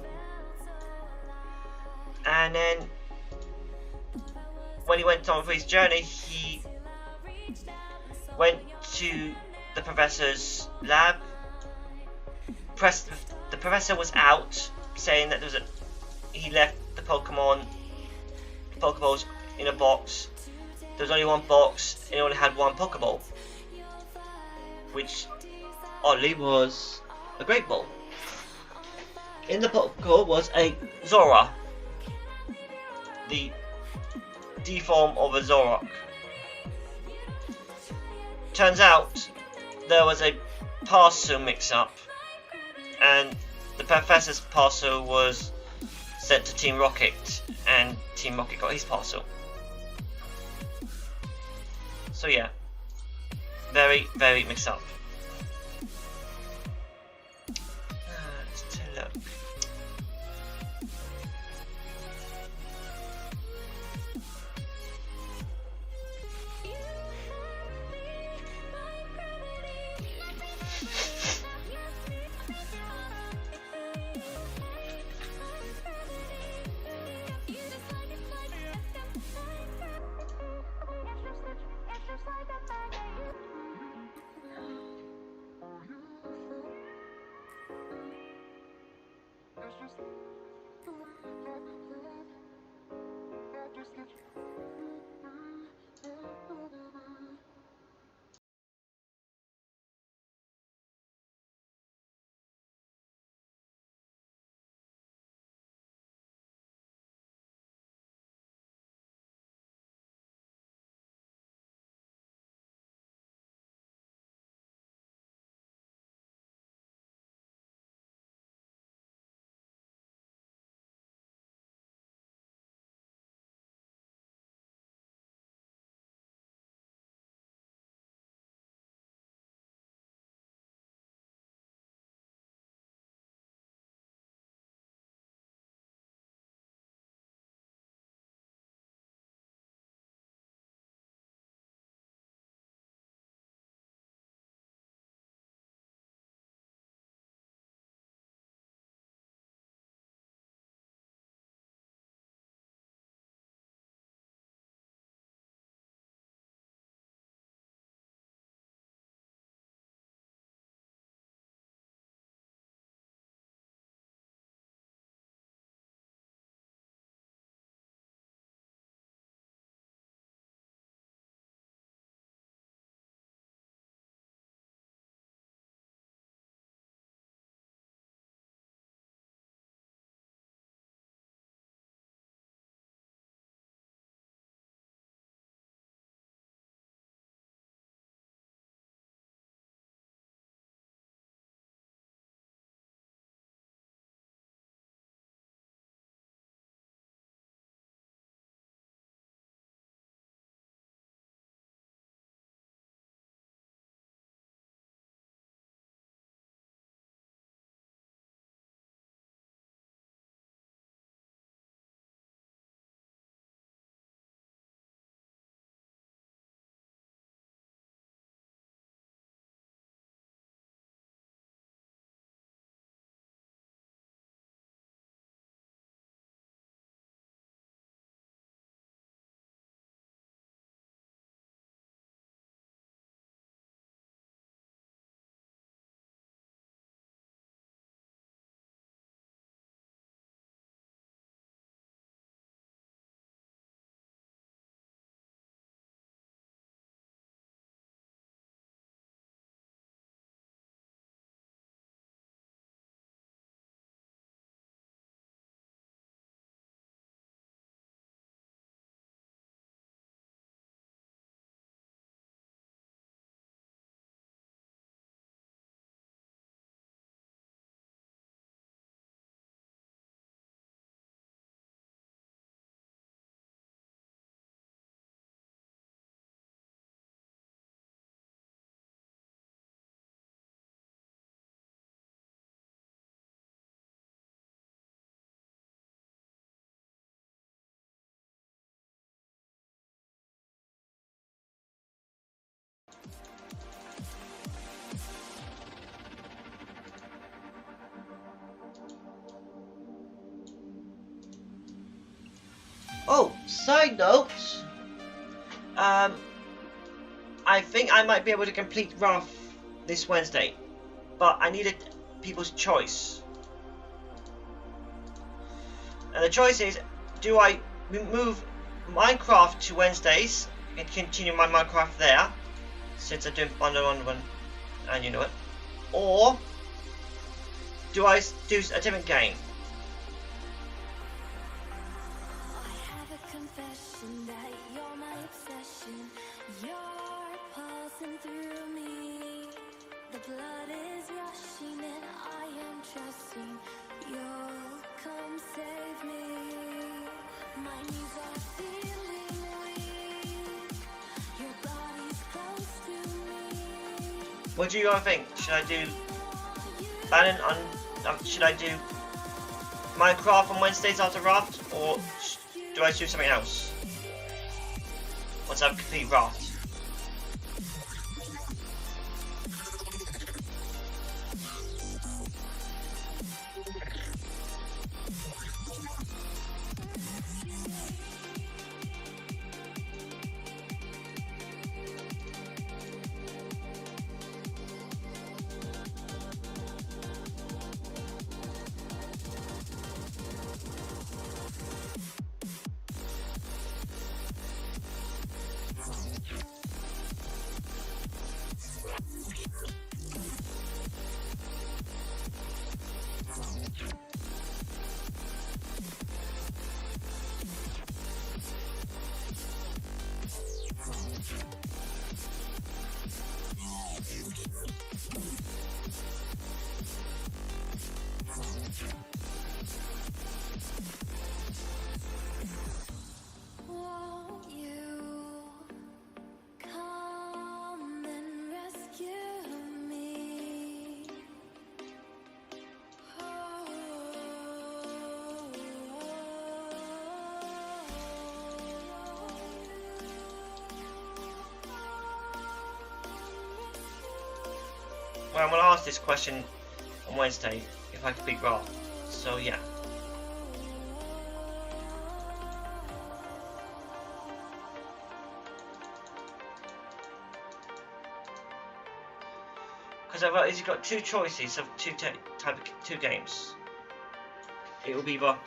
[SPEAKER 1] and then when he went on for his journey, he went to the professor's lab. The professor was out, saying that he left the Pokeballs in a box. There was only one box, and it only had one Pokeball, which oddly was a Great Ball. In the Pokeball was a Zora, the D form of a Zoroark. Turns out there was a parcel mix-up, and the professor's parcel was sent to Team Rocket, and Team Rocket got his parcel. So yeah, very, very mixed up. Let's take a look. Oh, side note. I think I might be able to complete Wrath this Wednesday, but I needed people's choice. And the choice is, do I move Minecraft to Wednesdays and continue my Minecraft there, since I'm doing bundle on one, and you know it, or do I do a different game? What do you guys think? Should I do Bannon on? Should I do Minecraft on Wednesdays after Raft, or do I do something else once I've completed Raft? Well, I'm going to ask this question on Wednesday if I complete Raft. So yeah. Because I've actually got two choices of two games. It will be the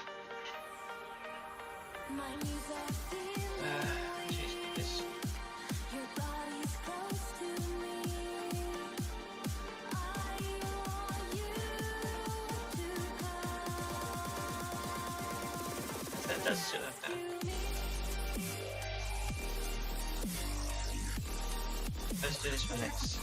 [SPEAKER 1] does suit like that. Let's do this one next.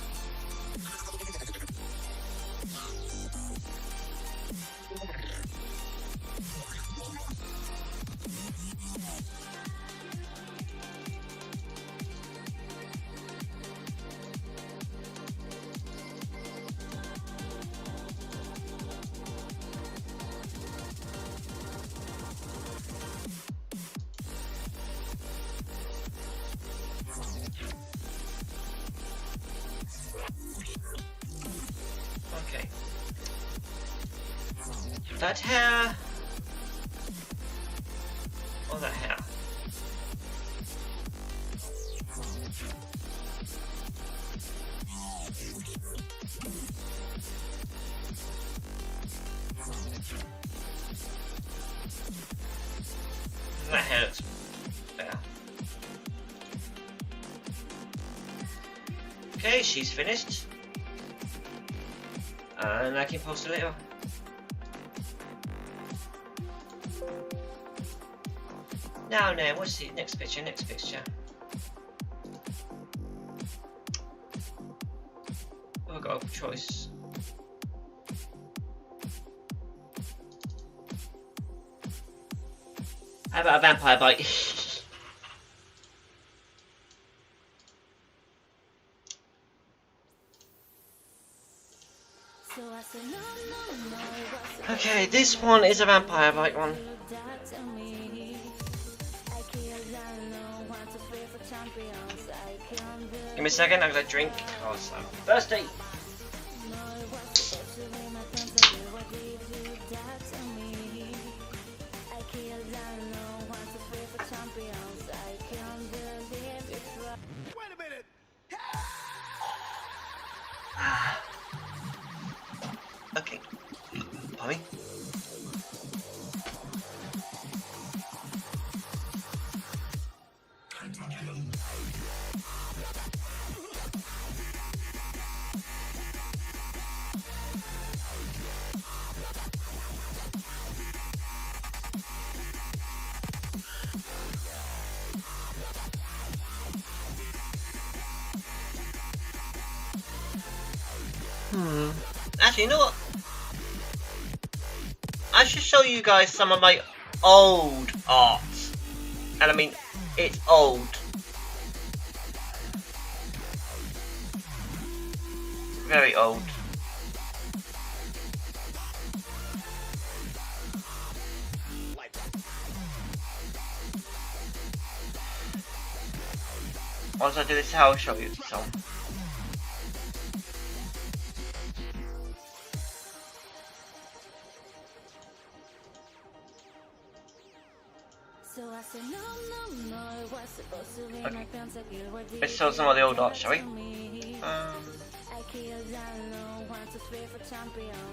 [SPEAKER 1] Okay. That hair. Or that hair. That hair looks better. Okay, she's finished. And I can post it later. Now, what's the next picture? Next picture. We'll go for choice. How about a vampire bite? Okay, this one is a vampire bite one. Give me a second, I'm gonna drink because I'm thirsty. pardon me. Actually, you know what? I should show you guys some of my old art. And I mean, it's old. Very old. Once I do this, I'll show you some. Okay. Let's show some of the old art, shall we?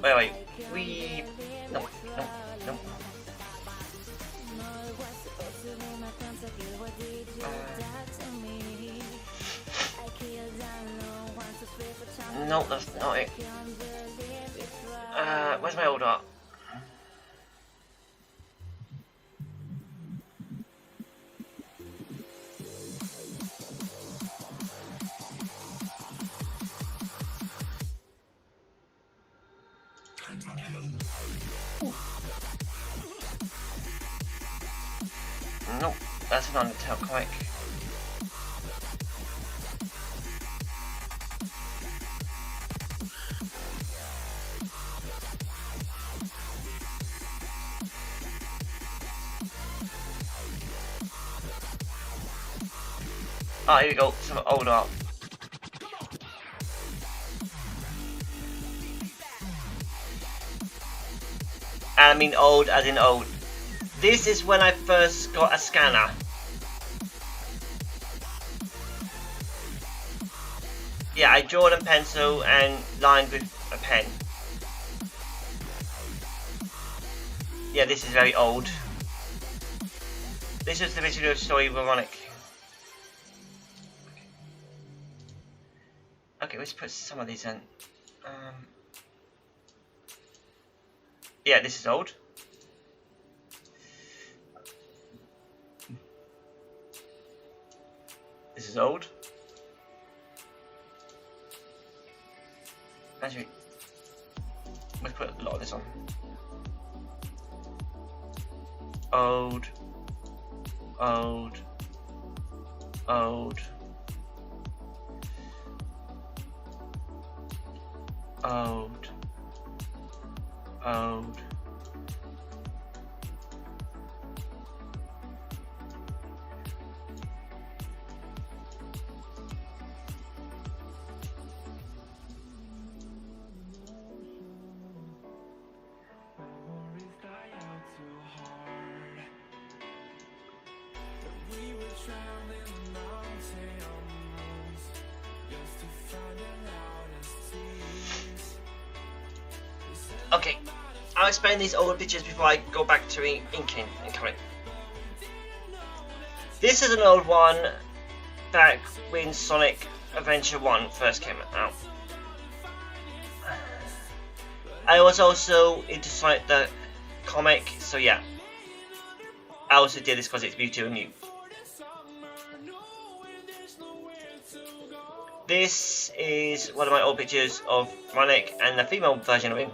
[SPEAKER 1] Wait. No. No, that's not it. Where's my old art? Nope, that's an Undertale comic. Ah, here we go, some old art. And I mean old as in old. This is when I first got a scanner. Yeah, I drew in pencil and lined with a pen. Yeah, this is very old. This is the visual story Runnhurd. Okay, let's put some of these in. Yeah, this is old. This is old. Actually, let's put a lot of this on. Old. Old. Old. Old. Old. Okay, I'll explain these older pictures before I go back to inking and coloring. This is an old one back when Sonic Adventure 1 first came out. I was also into Sonic the comic, so yeah. I also did this because it's beautiful and new. This is one of my old pictures of Runnhurd and the female version of him.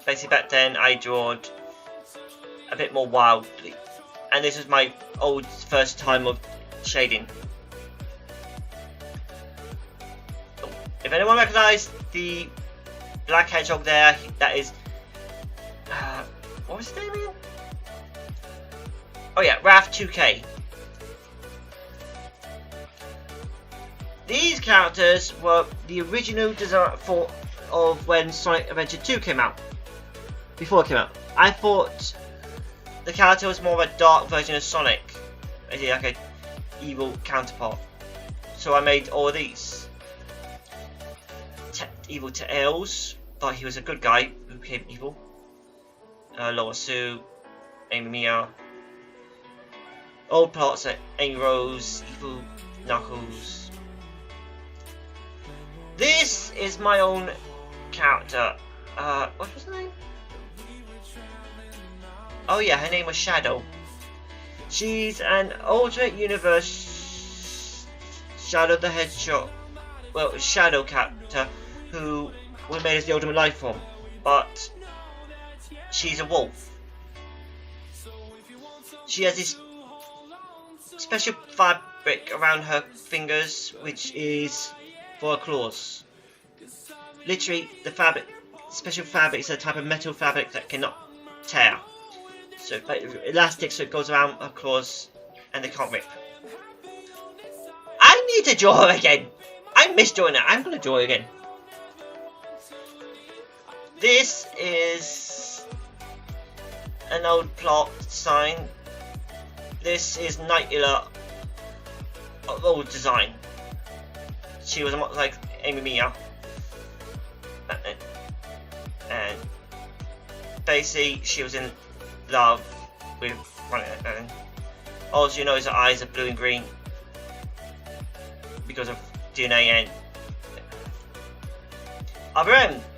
[SPEAKER 1] Basically back then I drawed a bit more wildly, and this was my old first time of shading. If anyone recognised the black hedgehog there, that is what was his name again? Oh yeah, Raph 2K. These characters were the original design of when Sonic Adventure 2 came out. Before it came out, I thought the character was more of a dark version of Sonic, basically like an evil counterpart. So I made all of these. Evil Tails, thought he was a good guy who became evil. Laura Sue, Amy Mia. Old plots like Amy Rose, Evil Knuckles. This is my own character. What was her name? Oh yeah, her name was Shadow. She's an alternate universe Shadow the Hedgehog, well, Shadow character who was made as the ultimate life form, but she's a wolf. She has this special fabric around her fingers, which is for her claws. Literally, the fabric, special fabric is a type of metal fabric that cannot tear. So it's like elastic, so it goes around her claws and they can't rip. I need to draw her again. I miss drawing her. I'm going to draw her again. This is an old plot sign. This is Nightula, old design. She was like Amy Mia. And basically, she was in love with Runnhurd. All you know is her eyes are blue and green because of DNA and other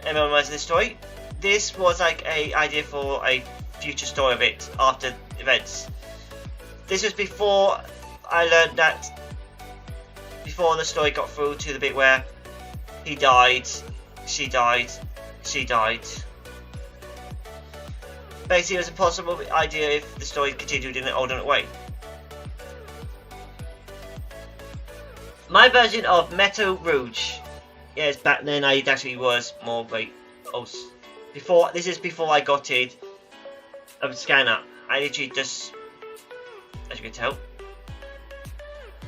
[SPEAKER 1] elements of this story. This was like a idea for a future story of it after events. This was before I learned that, before the story got through to the bit where he died, she died, she died. Basically, it was a possible idea if the story continued in an alternate way. My version of Metal Rouge. Yes, back then I actually was more like before. This is before I got it a scanner. I literally just, as you can tell,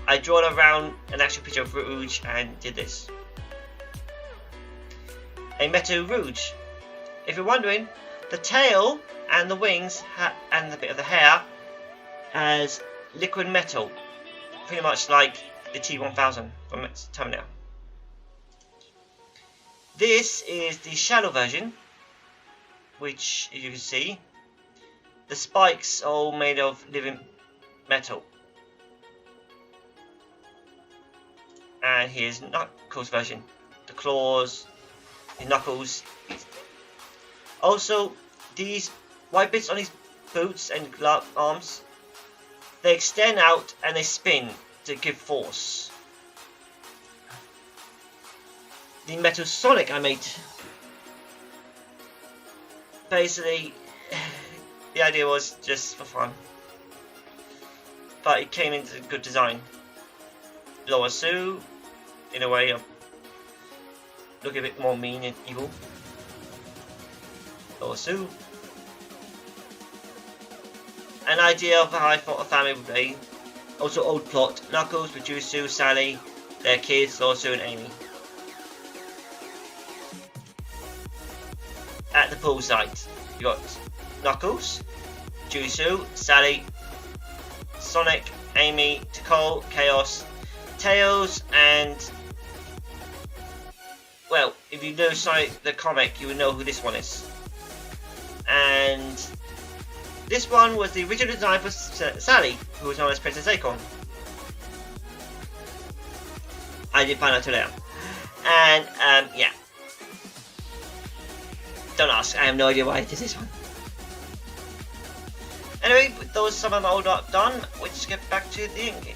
[SPEAKER 1] I drawn around an actual picture of Rouge and did this. A Metal Rouge. If you're wondering, the tail and the wings and the bit of the hair as liquid metal, pretty much like the T-1000 from Terminator. This is the Shadow version, which, as you can see, the spikes are all made of living metal. And here's Knuckles version, the claws, the knuckles. Also, these white bits on his boots and glove arms, they extend out and they spin to give force. The Metal Sonic I made, basically, the idea was just for fun, but it came into good design. Laura Sue, in a way, looking a bit more mean and evil. Laura Sue. An idea of how I thought a family would be. Also old plot, Knuckles, Produce Sue, Sally, their kids, Laura Sue and Amy. At the pool site, you got Knuckles, Judy Sue, Sally, Sonic, Amy, Ticole, Chaos, Tails, and, well, if you know Sonic the comic, you would know who this one is. And this one was the original design for Sally, who was known as Princess Acorn. I didn't find out till later. And, yeah. Don't ask, I have no idea why I did this one. Anyway, with those some of my old art done, we'll just get back to the inking.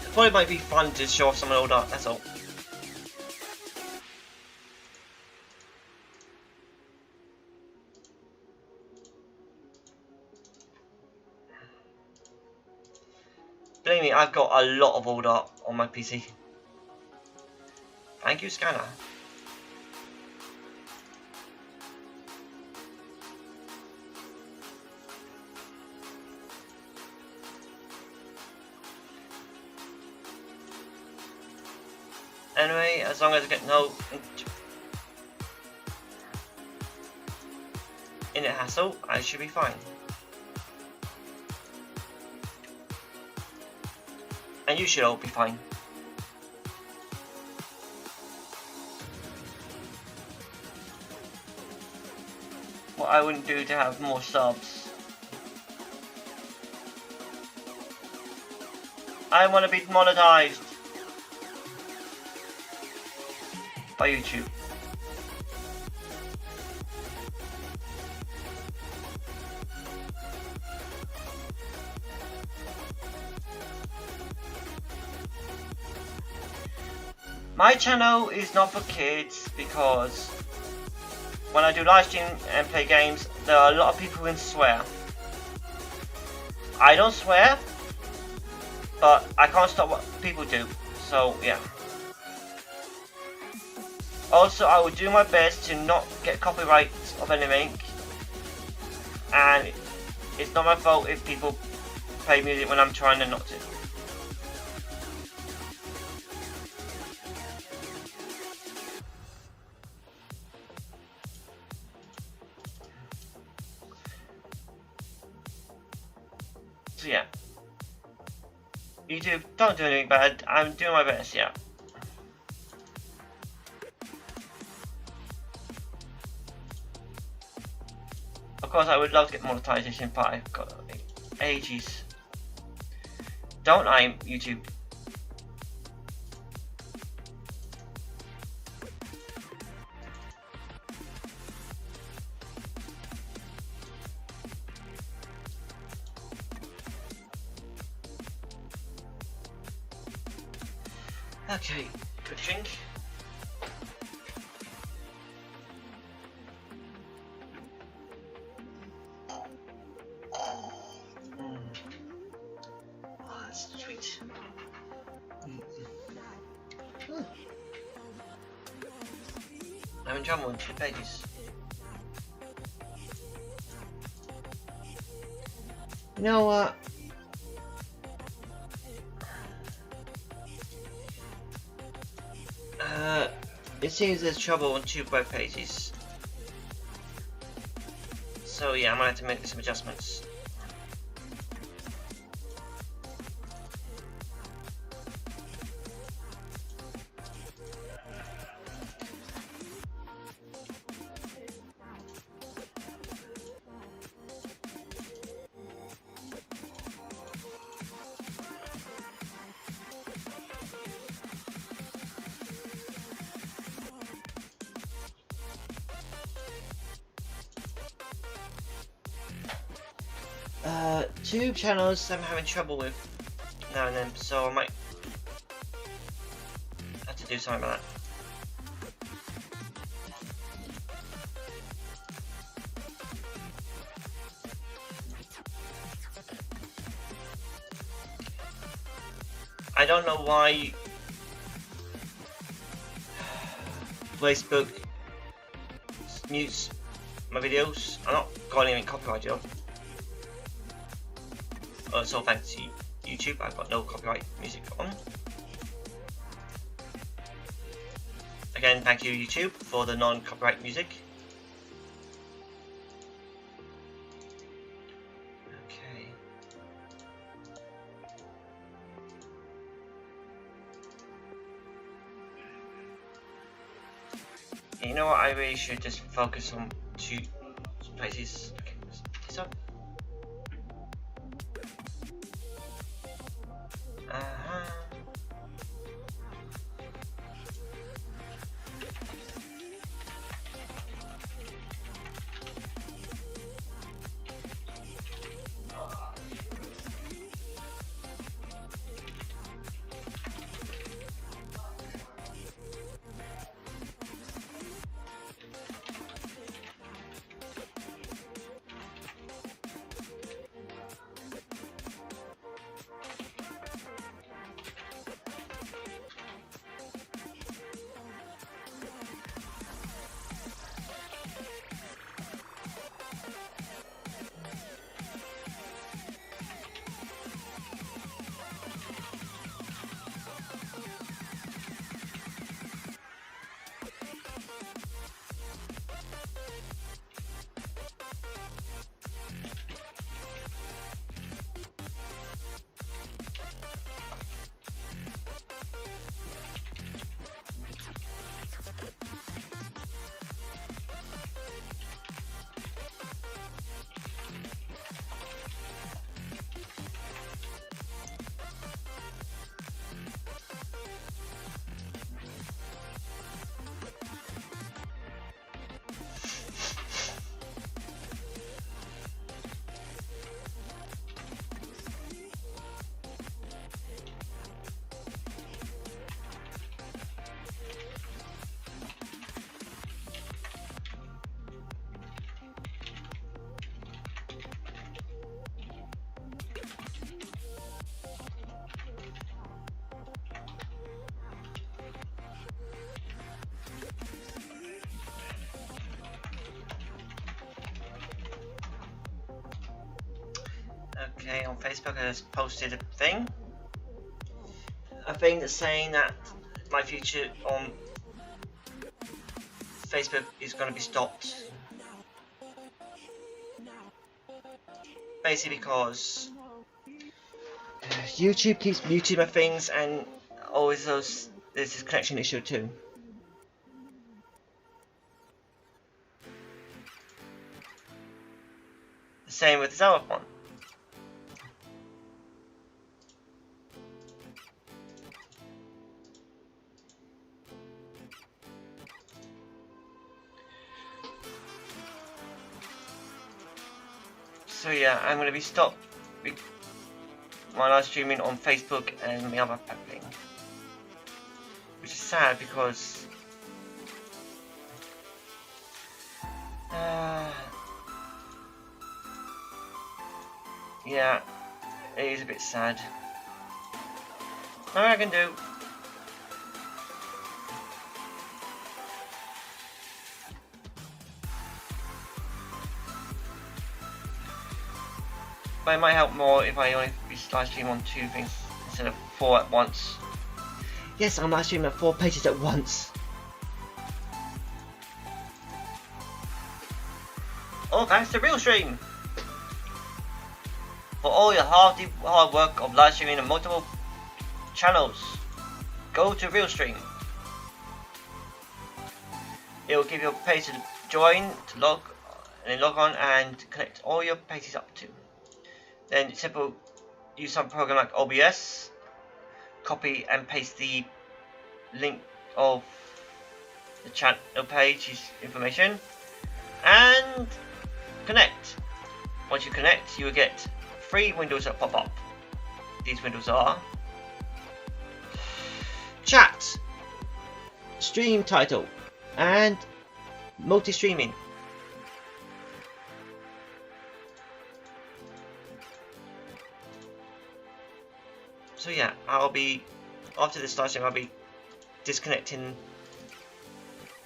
[SPEAKER 1] It probably might be fun to show off some of the old art, that's all. Believe me, I've got a lot of old art on my PC. Thank you, Scanner. Anyway, as long as I get no internet hassle, I should be fine. And you should all be fine. what I wouldn't do to have more subs. I want to be monetized by YouTube. My channel is not for kids because when I do live stream and play games, there are a lot of people who swear. I don't swear, but I can't stop what people do, so yeah. Also, I will do my best to not get copyright of anything, and it's not my fault if people play music when I'm trying to not to. So yeah, YouTube, don't do anything bad. I'm doing my best, yeah. Of course, I would love to get monetization, but I've got ages. Don't I, YouTube? Okay, good drink. Oh, that's sweet. I'm in trouble with 2 pages. You know what? It seems there's trouble on 2 web pages. So yeah, I might have to make some adjustments. Two channels I'm having trouble with now and then, so I might have to do something about that. I don't know why Facebook mutes my videos. I'm not calling it copyright, you know. So thanks to YouTube, I've got no copyright music on. Again, thank you YouTube for the non-copyright music. Okay. You know what, I really should just focus on 2 places. Okay, this up. okay, on Facebook has posted a thing that's saying that my future on Facebook is going to be stopped. Basically because YouTube keeps muting my things, and always there's this connection issue too. The same with this other one. So yeah, I'm going to be stopped my live streaming on Facebook and the other thing, which is sad because yeah, it is a bit sad. Nothing I can do. But it might help more if I only live stream on 2 things instead of 4 at once. Yes, I'm live streaming at 4 pages at once. All thanks to Realstream for all your hard work of live streaming on multiple channels. Go to Realstream. It will give you a page to join, to log on and connect all your pages up to. Then simple, use some program like OBS, copy and paste the link of the channel page information, and connect. Once you connect, you will get 3 windows that pop up. These windows are chat, stream title, and multi-streaming. So yeah, after this live stream, I'll be disconnecting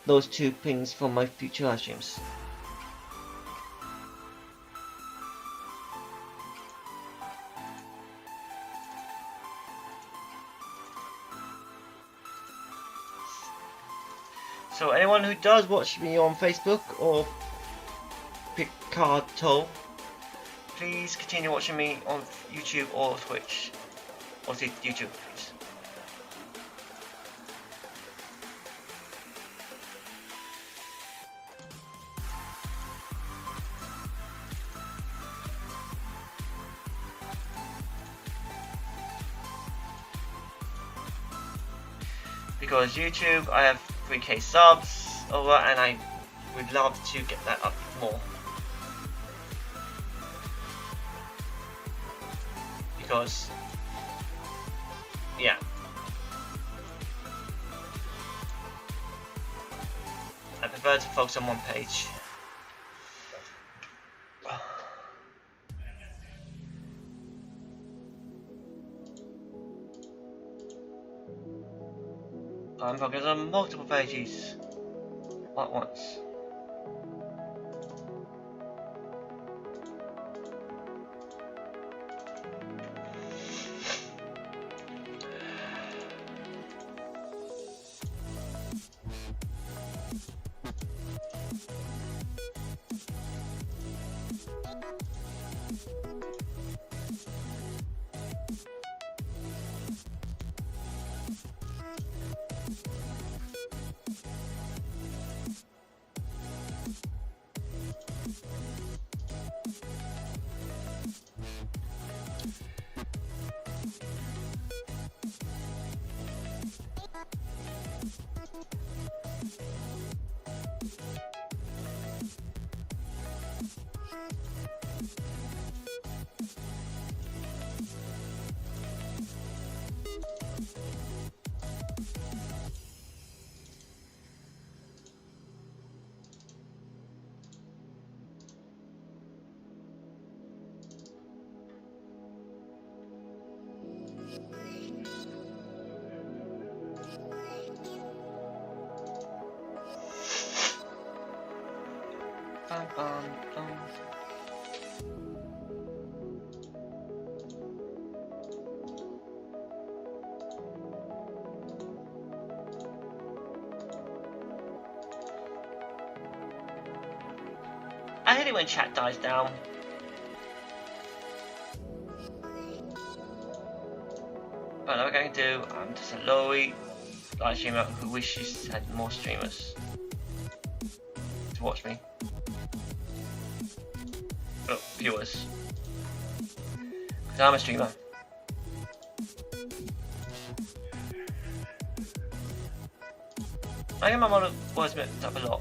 [SPEAKER 1] those 2 things from my future live streams. So anyone who does watch me on Facebook or Picarto, please continue watching me on YouTube or Twitch. Or YouTube, please. Because YouTube, I have 3K subs over, and I would love to get that up more. Because yeah, I prefer to focus on one page. I'm focusing on multiple pages at once. I hate it when chat dies down. But what I'm going to do, I'm just a lowly live streamer who wishes had more streamers to watch me. Oh, viewers. Because I'm a streamer. I get my model words mixed up a lot.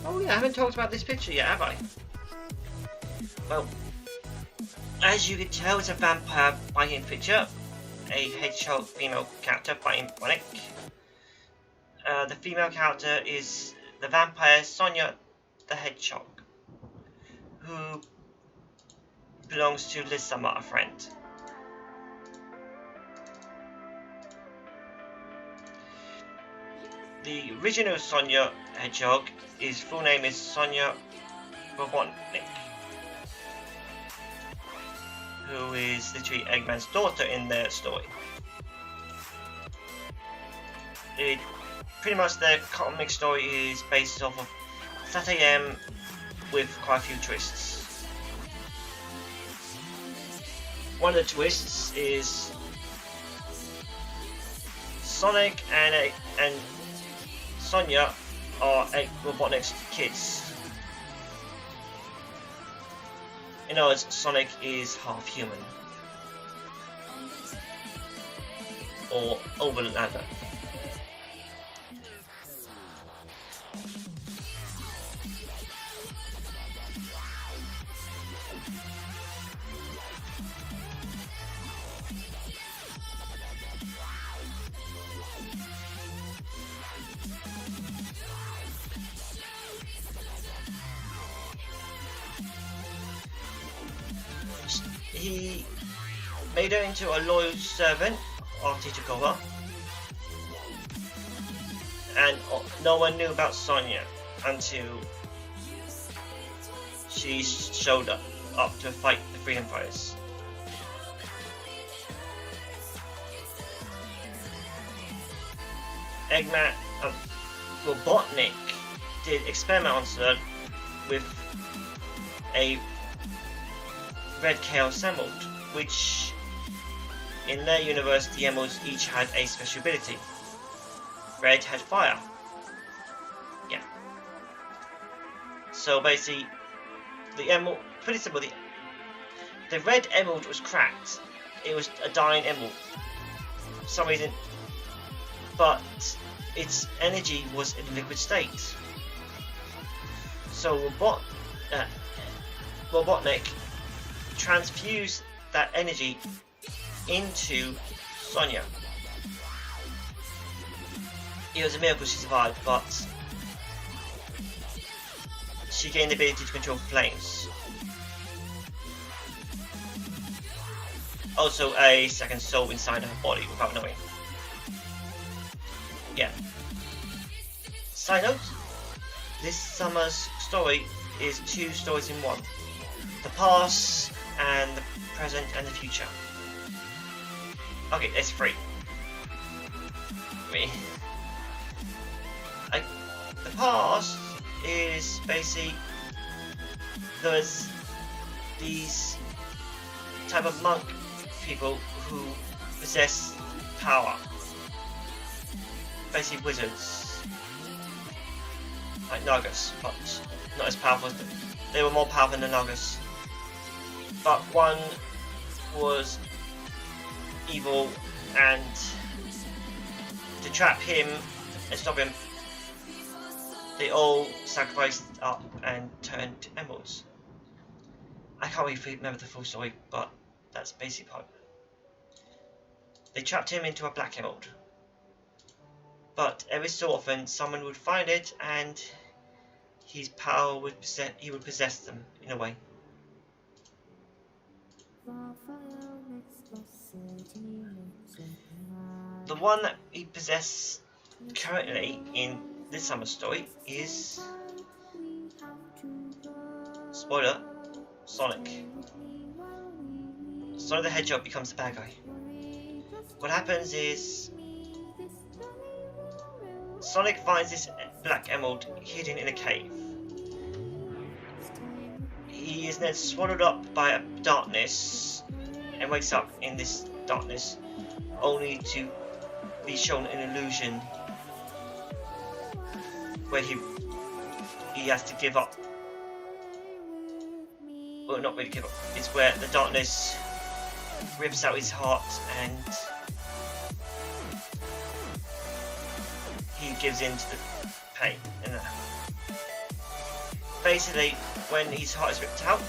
[SPEAKER 1] Oh yeah, I haven't talked about this picture yet, have I? Well, as you can tell, it's a vampire biting picture. A hedgehog female character biting Bonnick. The female character is the vampire Sonia the Hedgehog, who belongs to Liz Summer, a friend. The original Sonia Hedgehog, his full name is Sonia Robotnik, who is literally Eggman's daughter in their story. Pretty much the comic story is based off of Saturday AM with quite a few twists. One of the twists is Sonic and Sonia are Egg Robotnik's kids. In other words, Sonic is half human. Or Overlander. He made her into a loyal servant after he took over, and no one knew about Sonia until she showed up to fight the Freedom Fighters. Eggman Robotnik did experiment on her with a Red Chaos Emerald, which in their universe the emeralds each had a special ability. Red had fire. Yeah. So basically, the emerald, pretty simple, the red emerald was cracked. It was a dying emerald for some reason, but its energy was in a liquid state. So Robotnik transfused that energy into Sonia. It was a miracle she survived, but she gained the ability to control flames. Also a second soul inside her body without knowing. Yeah. Side note, this summer's story is 2 stories in one. The past and the present and the future. Okay, it's 3. The past is basically there's these type of monk people who possess power. Basically wizards. Like Nagas, but not as powerful as them. They were more powerful than the Nagas. But one was evil, and to trap him and stop him, they all sacrificed up and turned to emeralds. I can't really remember the full story, but that's the basic part. They trapped him into a black emerald, but every so often someone would find it and his power would possess them in a way. The one that he possesses currently in this summer story is, spoiler, Sonic. Sonic the Hedgehog becomes the bad guy. What happens is Sonic finds this black emerald hidden in a cave. He is then swallowed up by a darkness and wakes up in this darkness only to be shown an illusion where he has to give up. Well, not really give up. It's where the darkness rips out his heart and he gives in to the pain. And basically, when his heart is ripped out,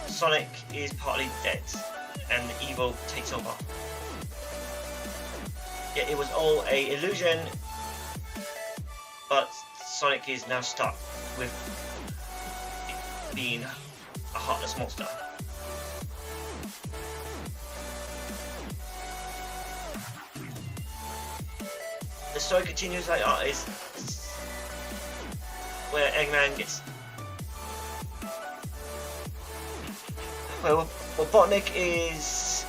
[SPEAKER 1] Sonic is partly dead and the evil takes over. Yet it was all an illusion, but Sonic is now stuck with being a heartless monster. The story continues like art is where Eggman gets. Well, Robotnik is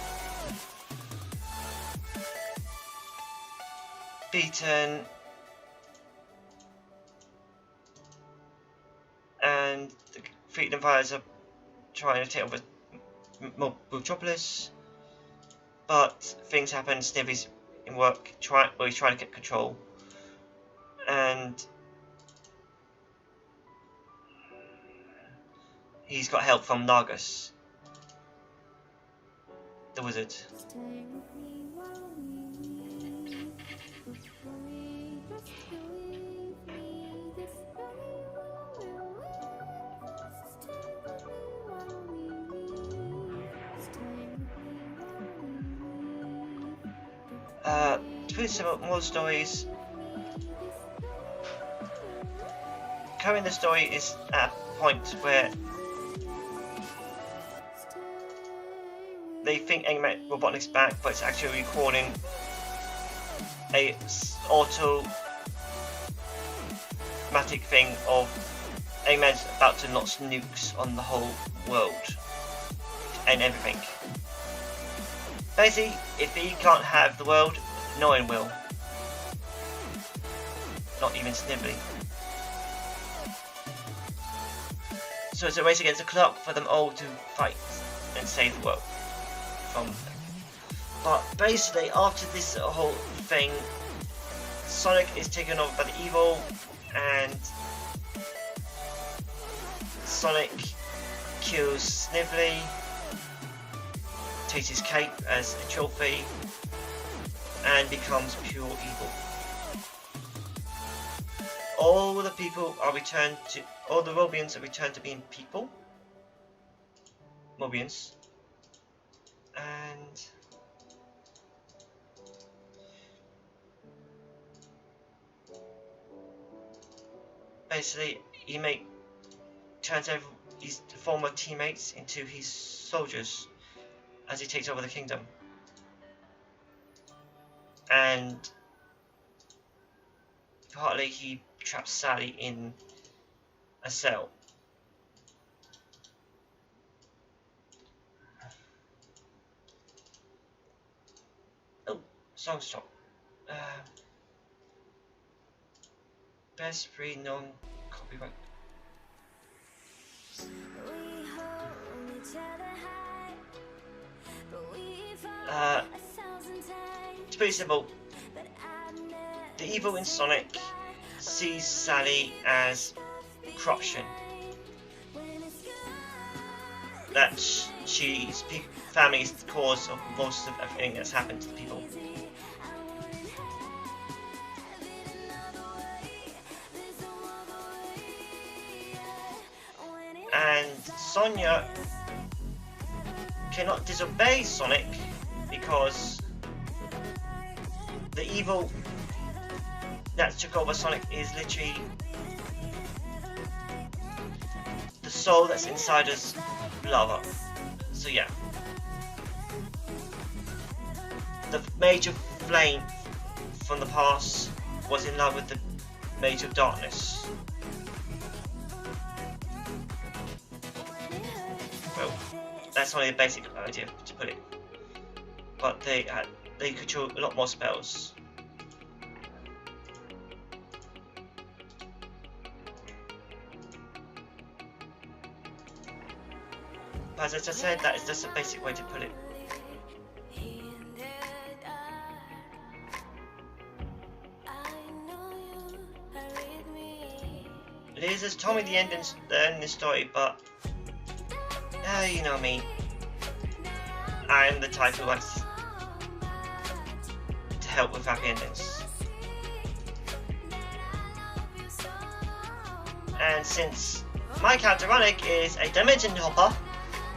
[SPEAKER 1] beaten and the Freedom Fighters are trying to take over Metropolis, but things happen. Snivvy's in work, he's trying to get control, and he's got help from Nagus, the wizard. To put some more stories, currently the story is at a point where they think Eggman Robotnik's back, but it's actually recording a automatic thing of Eggman's about to launch nukes on the whole world and everything. Basically, if he can't have the world, no one will. Not even Snibbly. So it's a race against the clock for them all to fight and save the world from them. But basically, after this whole thing, Sonic is taken over by the evil, and Sonic kills Snibbly, takes his cape as a trophy, and becomes pure evil. All the people are returned to, all the Mobians are returned to being people. Mobians. And basically he turns his former teammates into his soldiers as he takes over the kingdom. And partly he traps Sally in a cell. Oh, song stop. Best free non-copyright. It's pretty simple. The evil in Sonic sees Sally as corruption. That she's family is the cause of most of everything that's happened to the people. And Sonia cannot disobey Sonic because the evil that took over Sonic is literally the soul that's inside us, lava. So yeah, the Mage of Flame from the past was in love with the Mage of Darkness. Well, that's only a basic idea to put it, but they control a lot more spells. As I just said, that is just a basic way to put it. Liz has told me the ending story, but you know me. I'm the type who likes to help with happy endings. And since my character Runnhurd is a dimension hopper,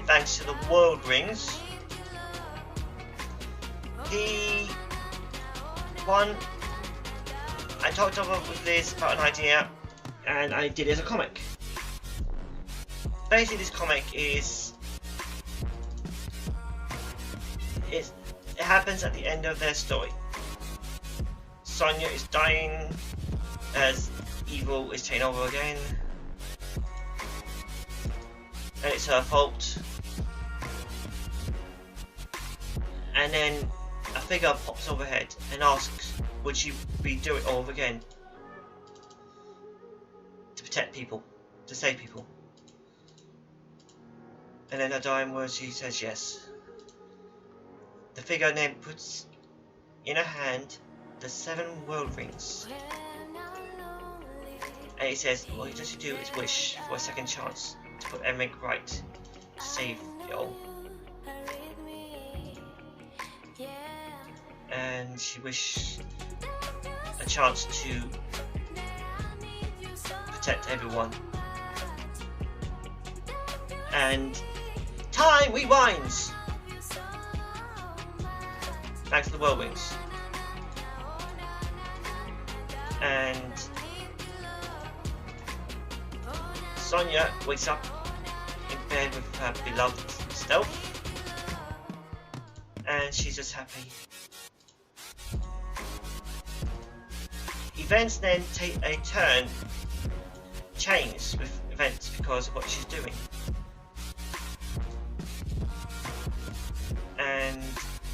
[SPEAKER 1] thanks to the world rings, I talked over with Liz about an idea, and I did it as a comic. Basically, this comic it happens at the end of their story. Sonya is dying as evil is taken over again, and it's her fault. And then a figure pops overhead and asks, would she redo it all over again to protect people, to save people? And then her dying words, she says yes. The figure then puts in her hand the 7 world rings, and he says all you have to do is wish for a second chance to put everything right, to save it all. And she wished a chance to protect everyone. And time rewinds! Thanks to the whirlwinds. And Sonya wakes up in bed with her beloved Stealth, and she's just happy. Events then take a turn, change with events because of what she's doing. And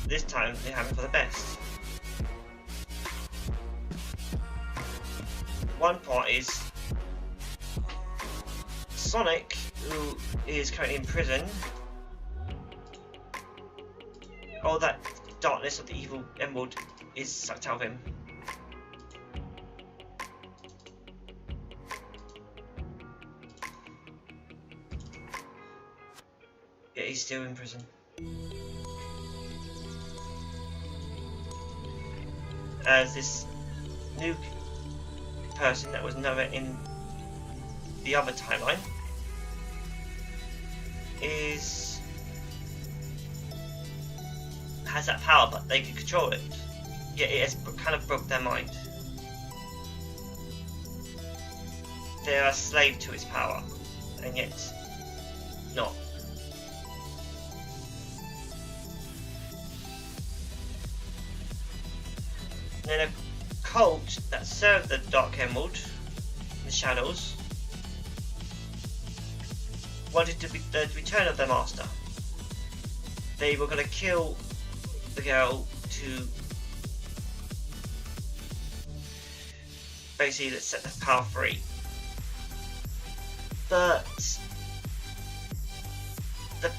[SPEAKER 1] this time they happen for the best. One part is Sonic, who is currently in prison. All that darkness of the evil emerald is sucked out of him. Yet he's still in prison. As this new person that was never in the other timeline has that power, but they can control it. Yet it has kind of broke their mind. They are a slave to its power, and yet not. Then a cult that served the Dark Emerald in the shadows wanted to be the return of their master. They were going to kill the girl to basically set the power free. But to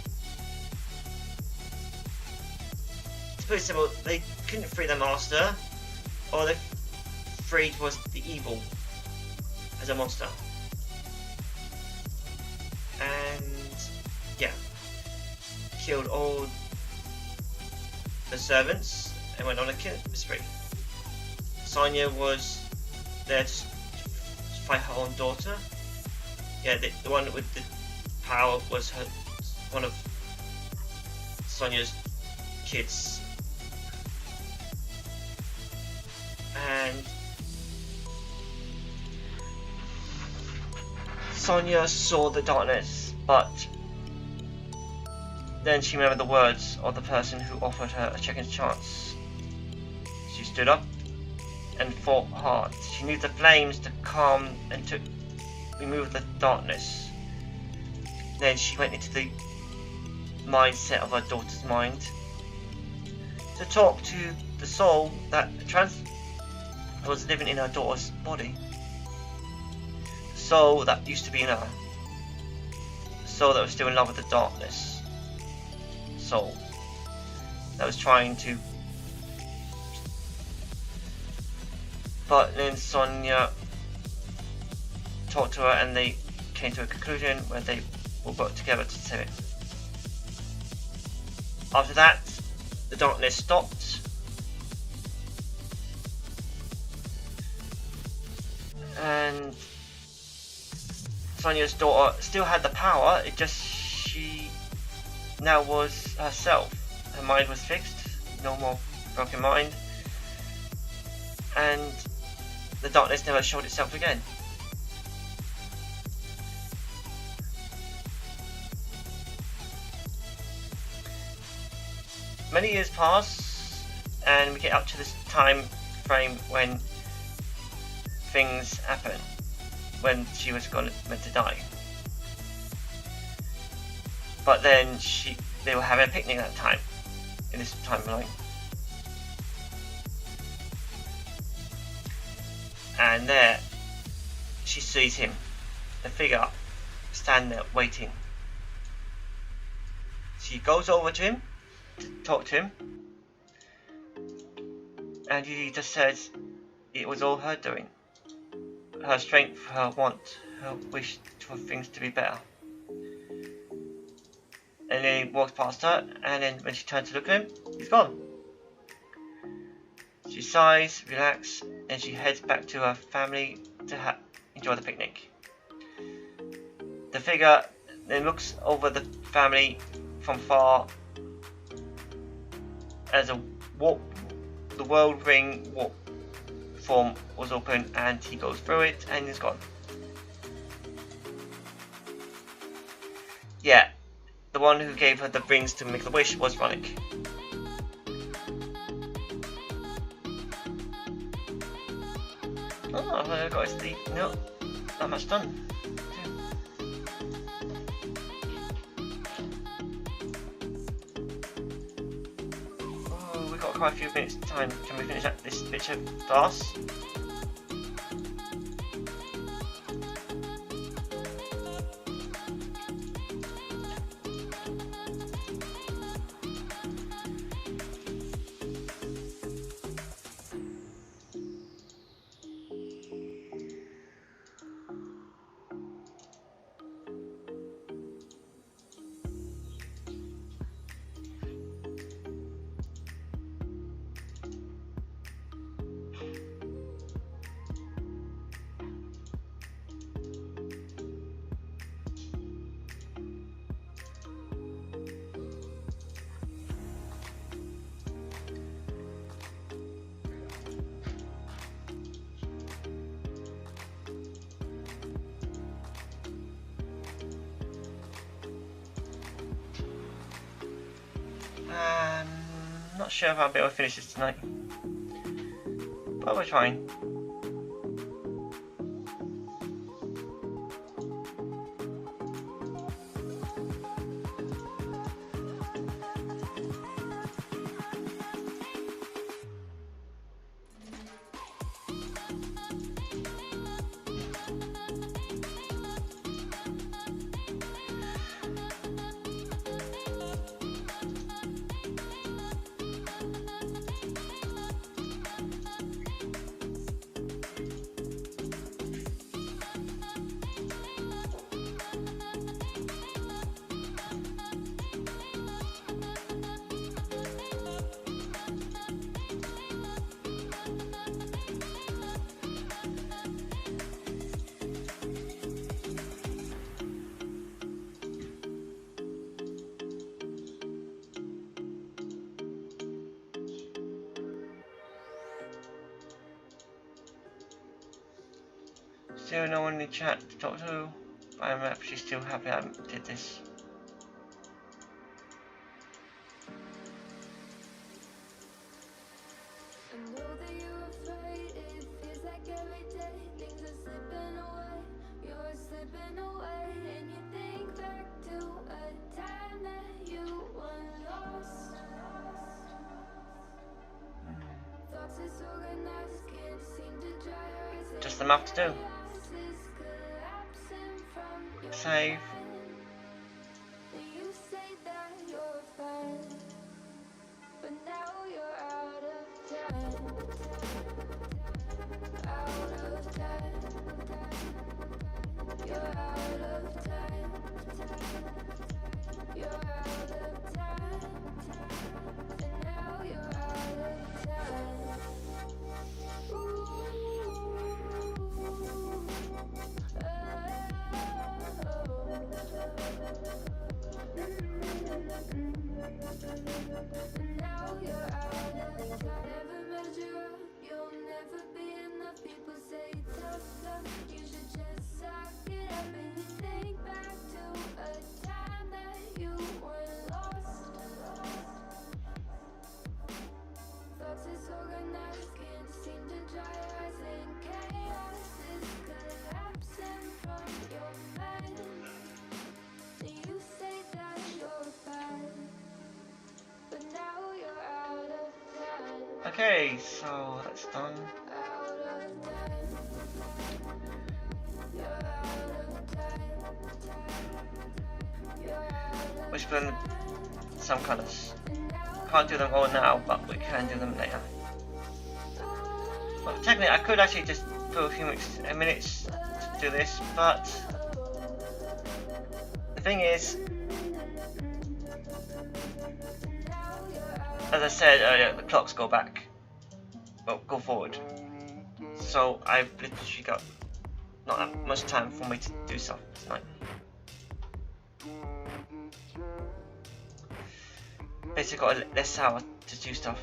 [SPEAKER 1] put it simple, they couldn't free their master. All they freed was the evil as a monster. And yeah, killed all the servants and went on a killing spree. Sonya was there to fight her own daughter. Yeah, the one with the power was one of Sonya's kids. And Sonia saw the darkness, but then she remembered the words of the person who offered her a second chance. She stood up and fought hard. She needed the flames to calm and to remove the darkness. Then she went into the mindset of her daughter's mind to talk to the soul that was living in her daughter's body. The soul that used to be in her. The soul that was still in love with the darkness. The soul that was trying to. But then Sonia talked to her and they came to a conclusion where they will work together to save it. After that, the darkness stopped. And Sonia's daughter still had the power, it just she now was herself. Her mind was fixed, no more broken mind. And the darkness never showed itself again. Many years pass, and we get up to this time frame when things happen, when she was meant to die. But then they were having a picnic at that time, in this timeline. And there, she sees him, the figure, stand there waiting. She goes over to him to talk to him, and he just says it was all her doing. Her strength, her want, her wish for things to be better. And then he walks past her, and then when she turns to look at him, he's gone. She sighs, relaxes, and she heads back to her family to enjoy the picnic. The figure then looks over the family from far as the world ring warp form was open, and he goes through it and he's gone. Yeah, the one who gave her the rings to make the wish was Runnhurd. Oh, I got his sleep. No, not much done. Oh, we got quite a few minutes time. Can we finish this bit of glass? Not sure if I'll be able to finish this tonight, but we're trying. Still no one in the chat to talk to. I'm actually still happy I did this. Just the math to do. Save. Okay, so that's done. We should put in some colours. Can't do them all now, but we can do them later. Well, technically, I could actually just put a few minutes to do this, but the thing is, as I said earlier, the clocks go back, well, go forward. So I've literally got not that much time for me to do stuff tonight. Basically got less hour to do stuff.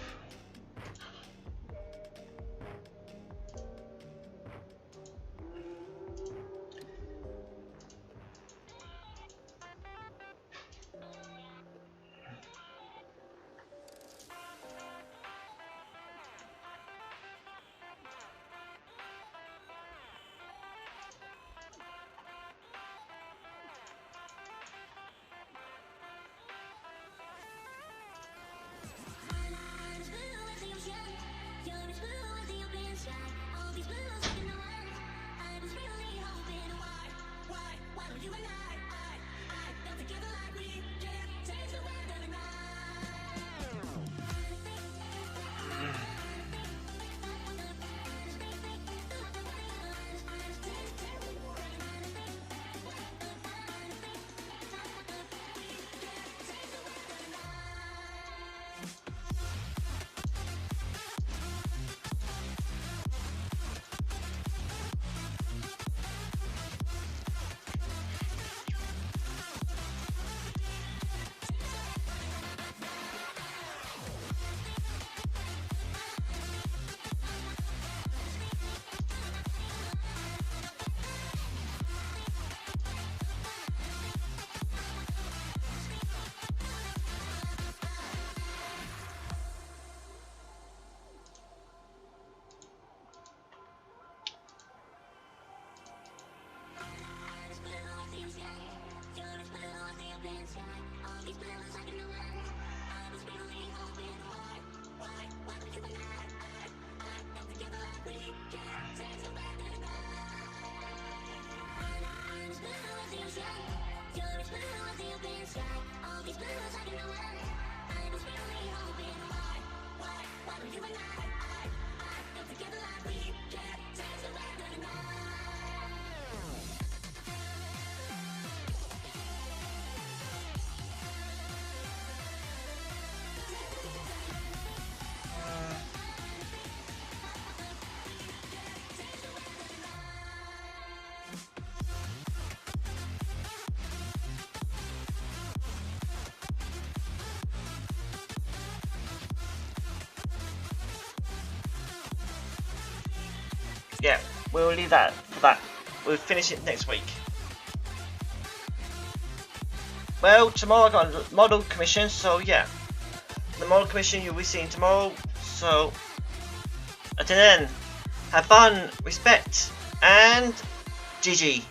[SPEAKER 1] Yeah, we'll leave that for that. We'll finish it next week. well, tomorrow I got a model commission, so yeah. The model commission you'll be seeing tomorrow, so until then, have fun, respect, and GG.